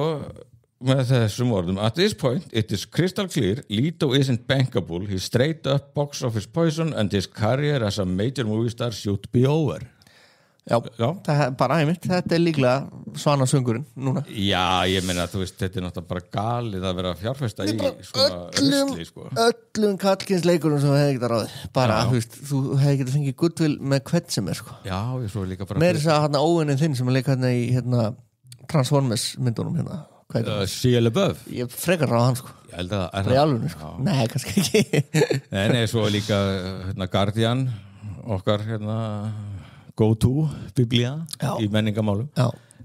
með þessum orðum at this point it is crystal clear Leto isn't bankable he's straight up box office poison and his career as a major movie star should be over Já. Það er bara einmitt, þetta er líklega svanasöngurinn núna Já, ég meina þú veist, þetta er náttúrulega bara galið að vera fjárfesta í svona rusli sko. Öllum kallkynsleikurum sem þú hefði getað ráðið bara, þú hefði getað fengið goodwill með hvern sem er sko. Já, ég svo líka bara Meira þess að óvinninn þinn sem er leika í Transformers myndunum Shia LaBeouf Ég frekar ráð hann sko. Ég held að það í alveg sko. Nei, kannski ekki Nei, svo líka Guardian okkar go-to biblía í menningamálum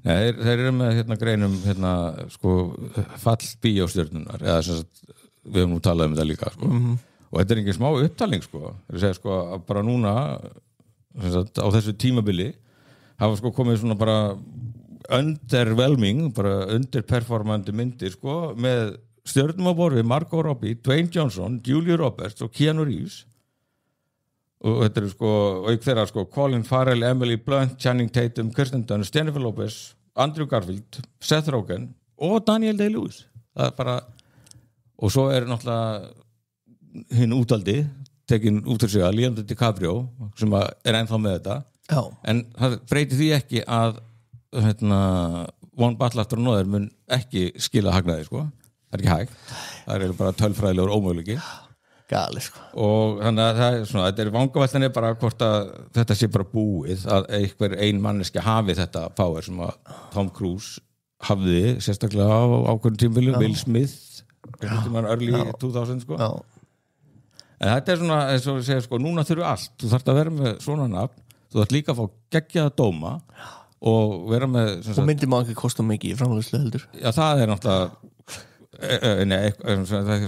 Nei, þeir eru með greinum sko, fall bíóstjörnunar eða sem sagt, við höfum nú talað þetta líka sko. Og þetta er engin smá upptalning sko. Þeir segja sko að bara núna sem sagt, á þessu tímabili hafa sko komið svona bara underwhelming, bara underperformandi myndir sko, með stjörnum á borð við Margot Robbie, Dwayne Johnson, Julia Roberts og Keanu Reeves og þetta eru sko og ykkur þeirra sko Colin Farrell, Emily Blunt, Channing Tatum, Kirsten Dunst, Jennifer Lopez, Andrew Garfield, Seth Rogen og Daniel Day-Lewis það er bara og svo er náttúrulega hinn útaldi tekin út af sig að Leonardo DiCaprio sem er ennþá með þetta en það breytir því ekki að One Battle After Another mun ekki skila hagnaði sko það er ekki hægt það er bara tölfræðilegur ómöguleiki Gali, sko. Og þannig að það er svona þetta er vangaveltan bara hvort að þetta sé bara búið að einhver ein manneski hafi þetta power sem að Tom Cruise hafði sérstaklega á ákveðnum tímabili Will Smith early 2000 sko. Já. En þetta svona, eins og segja sko, núna þurfi allt, þú þarft að vera með svona nafn, þú þarft líka að fá geggjaða dóma og vera með og myndi maður ekki kosta mikið í framleiðslu heldur. Já, það náttúrulega það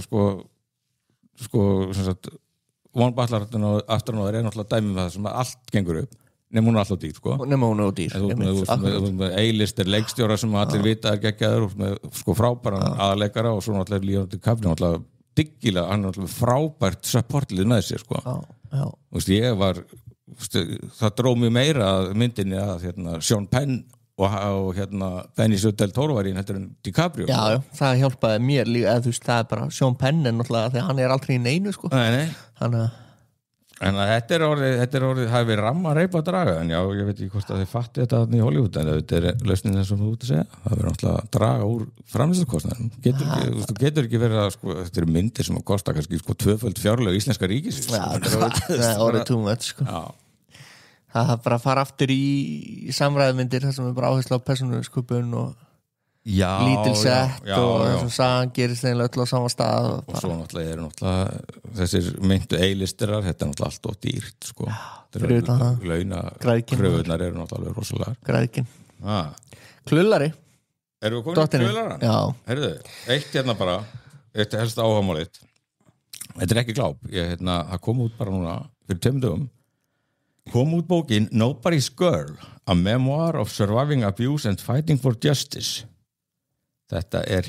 sko sem sagt Von Butler aftur og náttúrulega dæmi það sem allt gengur upp nema hún alltaf dýr sko. Nema hún dýr. Með A-listir leikstjóra sem allir vita er geggjaður með sko frábæran aðaleikara og svo náttúrulega Leonardo DiCaprio náttúrulega diggilega, hann náttúrulega frábært supportlið með sér sko. Já. Ég var það dróð mér meira myndinni að Sean Penn og Benicio del Toro var í heldur en DiCaprio. Já, það hjálpaði mér líka eða það er bara Sean Penn náttúrulega þegar hann aldrei í neinu sko. Nei. En þetta er orðið hafi verið ramma reipa að draga en já, ég veit ekki hvort að þið fatti þetta í Hollywood en þetta er lausnin eins og þú út að segja það verður náttúrulega að draga úr framleiðslukostnaðinum getur ekki verið að sko, þetta eru myndir sem að kosta kannski sko 2x fjárlög íslenska ríkis það er orðið too much sko. Það bara að fara aftur í samræðmyndir þar sem er bara áherslu á persónusköpun og lítil sett og þessum sagan gerist eiginlega öll á sama stað og svo náttúrulega eru þessir myndu A-listerar, þetta er náttúrulega allt og dýrt sko. Launa kröfunar eru náttúrulega rosalega græðkin Klullari Erum við komin í Klullaran? Já Heyrðu, eitt bara eitt helst áhagamálið þetta er ekki gláp það kom út bara núna fyrir 2 dögum kom út bókin Nobody's Girl A Memoir of Surviving Abuse and Fighting for Justice Þetta er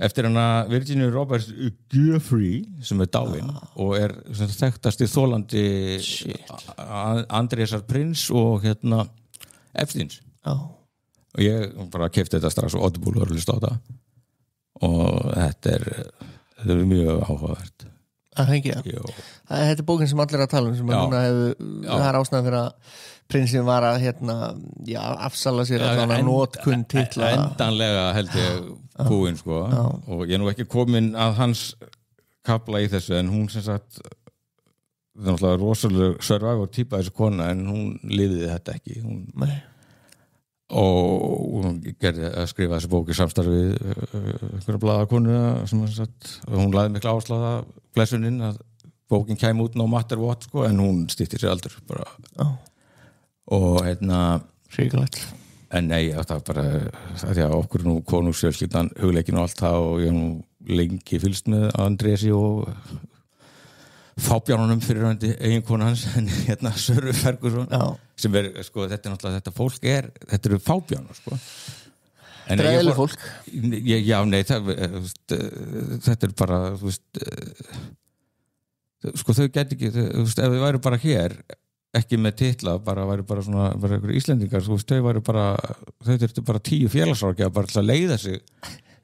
eftir Virginia Roberts Giuffre sem er dáin og er þekktasti þolandi Andrésar Prins og Epsteins og ég bara keypti þetta strax og Audible og hlusta á þetta og þetta er mjög áhugavert Þetta er bókin sem allir að tala sem núna það er ástæðan fyrir að prinsinn var að afsala sér að notkun titla endanlega held ég búinn sko og ég er nú ekki komin að hans kapla í þessu en hún sem sagt það er náttúrulega rosalega survivor típa þessu kona en hún lifiði þetta ekki og hún gerði að skrifa þessu bóki samstarfi einhverja blaðakonu sem sagt hún lagði mikla áherslu á það blessuninn að bókin kæmi út no matter what sko en hún styttir sér aldur bara og ríkulegt en nei, það bara því að okkur nú konungsfjölskyldan hugleikin og allt það og ég nú lengi fylgst með Andrési og fábjánunum fyrir eiginkonu hans en Söru Ferguson sem sko, þetta er náttúrulega þetta fólk þetta eru fábjánur sko Dræðileg fólk Já, nei, þetta er bara þú veist sko þau gæti ekki ef þau væru bara hér ekki með titla, væri bara svona bara einhverjum Íslendingar, þú veist, þau þurftu bara 10 félagsrákja bara til að leiða sig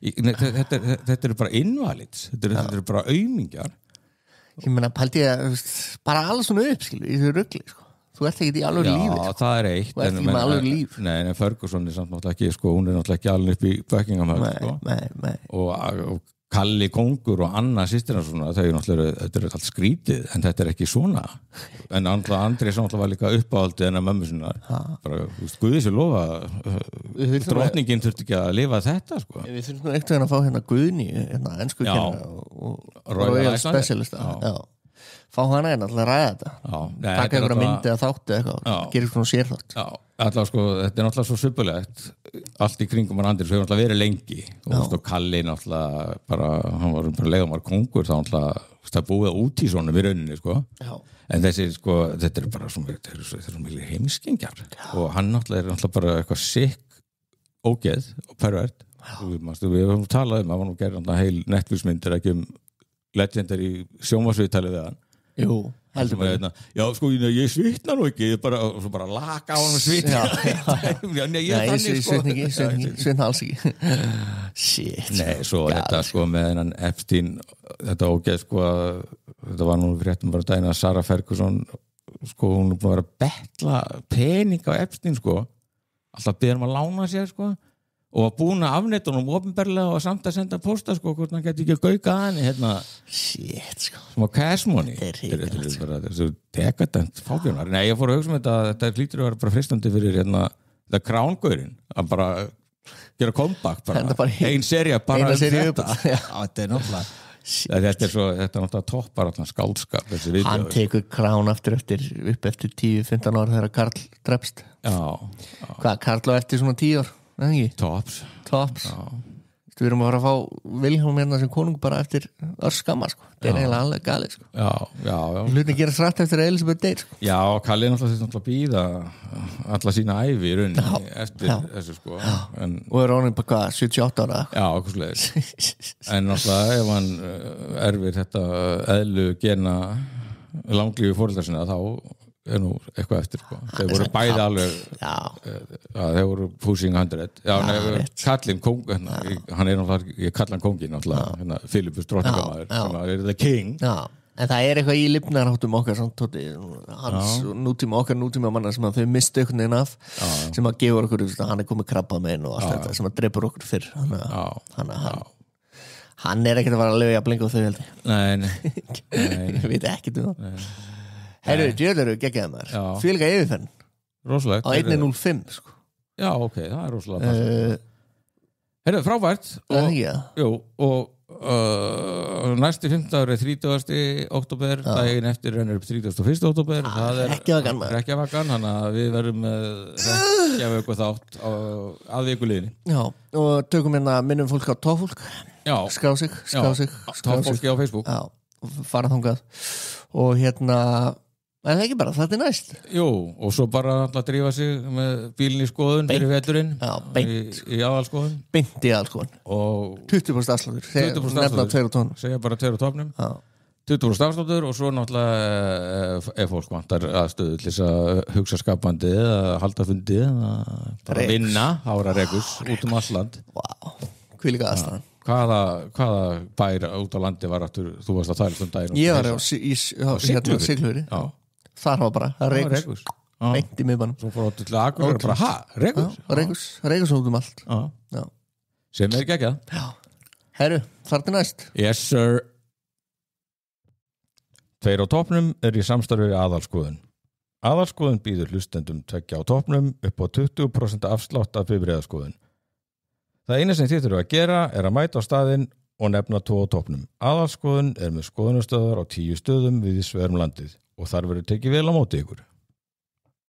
þetta eru bara invalids þetta eru bara aumingjar ég meina, pældi ég bara alls svona upp, skilu, í þessu rugli sko. Þú ert ekki í alveg lífi Já, það er eitt Þú ert ekki með alveg líf Nei, en Ferguson er samt náttúrulega ekki, sko, hún er náttúrulega ekki alveg upp í Buckingham sko. Nei. Og Kalli kongur og Anna systir hans svona, þau náttúrulega, þetta er allt skrítið en þetta er ekki svona en Andrés náttúrulega var líka uppáhaldið en að mömmu svona bara, þú veist, Guði sér lofa drottningin þurfti ekki að lifa þetta sko. Við þurfum eitthvað að fá Guðni ensku kenna og Royal Specialista fá hana náttúrulega að ræða þetta taka einhverja myndi að þáttu eitthvað gerir svona sérþátt alltaf sko, þetta er náttúrulega svo suppulegt allt í kringum hann Andrés hefur náttúrulega verið lengi og Kalli náttúrulega bara, hann var bara leiðumar kongur þá náttúrulega það búið út í svona við rauninni sko en þessi sko, þetta er bara svona þetta er mikið heimskingjar og hann náttúrulega er náttúrulega bara eitthvað sikk ógeð og pervert við höfum talað að hann gerði heil Netflix-myndir ekki legendary sjónvarpsviðtalið við hann Jú, heldur maður Já, sko, ég svitna nú ekki ég bara laka á hann og svitna ég svitna alls ekki Shit Nei, svo þetta sko með hennan Epstein þetta ógeð sko þetta var nú fréttum bara daginn að Sarah Ferguson sko, hún er búin að vera að betla pening á Epstein sko alltaf beðum að lána sér sko og var búin að afneita honum opinberlega og samt að senda posta sko hvort hann geti ekki að gauka hann Shit sko sem á cash money þetta er bara þessu dekadent fábjónar nei ég fór að hugsa þetta hlýtur að vera bara fristandi fyrir þetta krángaurinn að bara gera comeback Enda bara, bara ein sería bara eina seríu þetta upp. Já. þetta náttúrulega þetta náttúrulega toppar allan skáldskap þessi vídeó Hann tekur krán aftur upp eftir 10-15 ára þegar Karl drepst Hvað, Karl á eftir svona 10 ár? Nei, tops Við erum að fara að fá Vilhjálm hérna sem konung bara eftir örskamma sko. Það er eiginlega alveg galið sko. Já Hlutin gera srætt eftir að Elisabeth deyr sko. Já, Kalli er náttúrulega að býða alla sína ævi í rauninni eftir þessu sko og er honum bara hvað, 78 ára Já, okkur slegis En náttúrulega ef hann erfir þetta eðlu gena langlífi fóreldrar sinna þá er nú eitthvað eftir sko. Þeir voru bæði alveg þeir voru pushing 100 Kallinn kong hann er náttúrulega, ég kalla hann kongin náttúrulega, Filippus drottningamæður sem er the king En það er eitthvað í lifnarháttum okkar hans nútíma manna sem að þau mistu einhvern veginn af sem að gefa okkur, hann er komið krabbað með og allt þetta sem að drepur okkur fyrr hann er ekkert að fara að lifa í að blinga á þau held ég veit ekkert það Herru, djöðleru geggjaði maður Fylga yfirferðin Rosalegt á 1.05 sko. Já, ok, það er rosalega Herru, frábært og næsti 15 ári 30. október daginn eftir rennur upp 31. október það er Rekkjavakan þannig að við verðum með Rekkjavöku þátt að vikuliðinni Já, og tökum hérna minnum fólk á toppfólk skrá sig toppfólki á Facebook Já, fara þangað og hérna en það ekki bara, þetta er næst Jú, og svo bara að drífa sig með bílinn í skoðun fyrir veturinn í aðalskoðun beint í aðalskoðun og 20% afsláttur nefna 2 tónum segja bara 2 tónum 20% afsláttur og svo náttúrulega ef fólk vantar aðstöðu til þess að hugsa skapandi eða halda fundi eða vinna ára rekus út alland hvílíka aðstæðan Hvaða bær út á landi var aftur þú varst að tala daginn Ég var á Siglufirði þar var bara, það rekus beint í miðbænum Svo fór til Akureyrar bara, rekus út allt sem er geggjað Herru, þar til næst Yes sir Tveir á toppnum er í samstarfi við Aðalskoðun Aðalskoðun býður hlustendum tveggja á toppnum upp á 20% afslátt af bifreiðaskoðun Það eina sem þið þurfa að gera er að mæta á staðinn og nefna 2 á toppnum Aðalskoðun er með skoðunastöðar á 10 stöðum við sverum landið og þar verður tekið vel á móti ykkur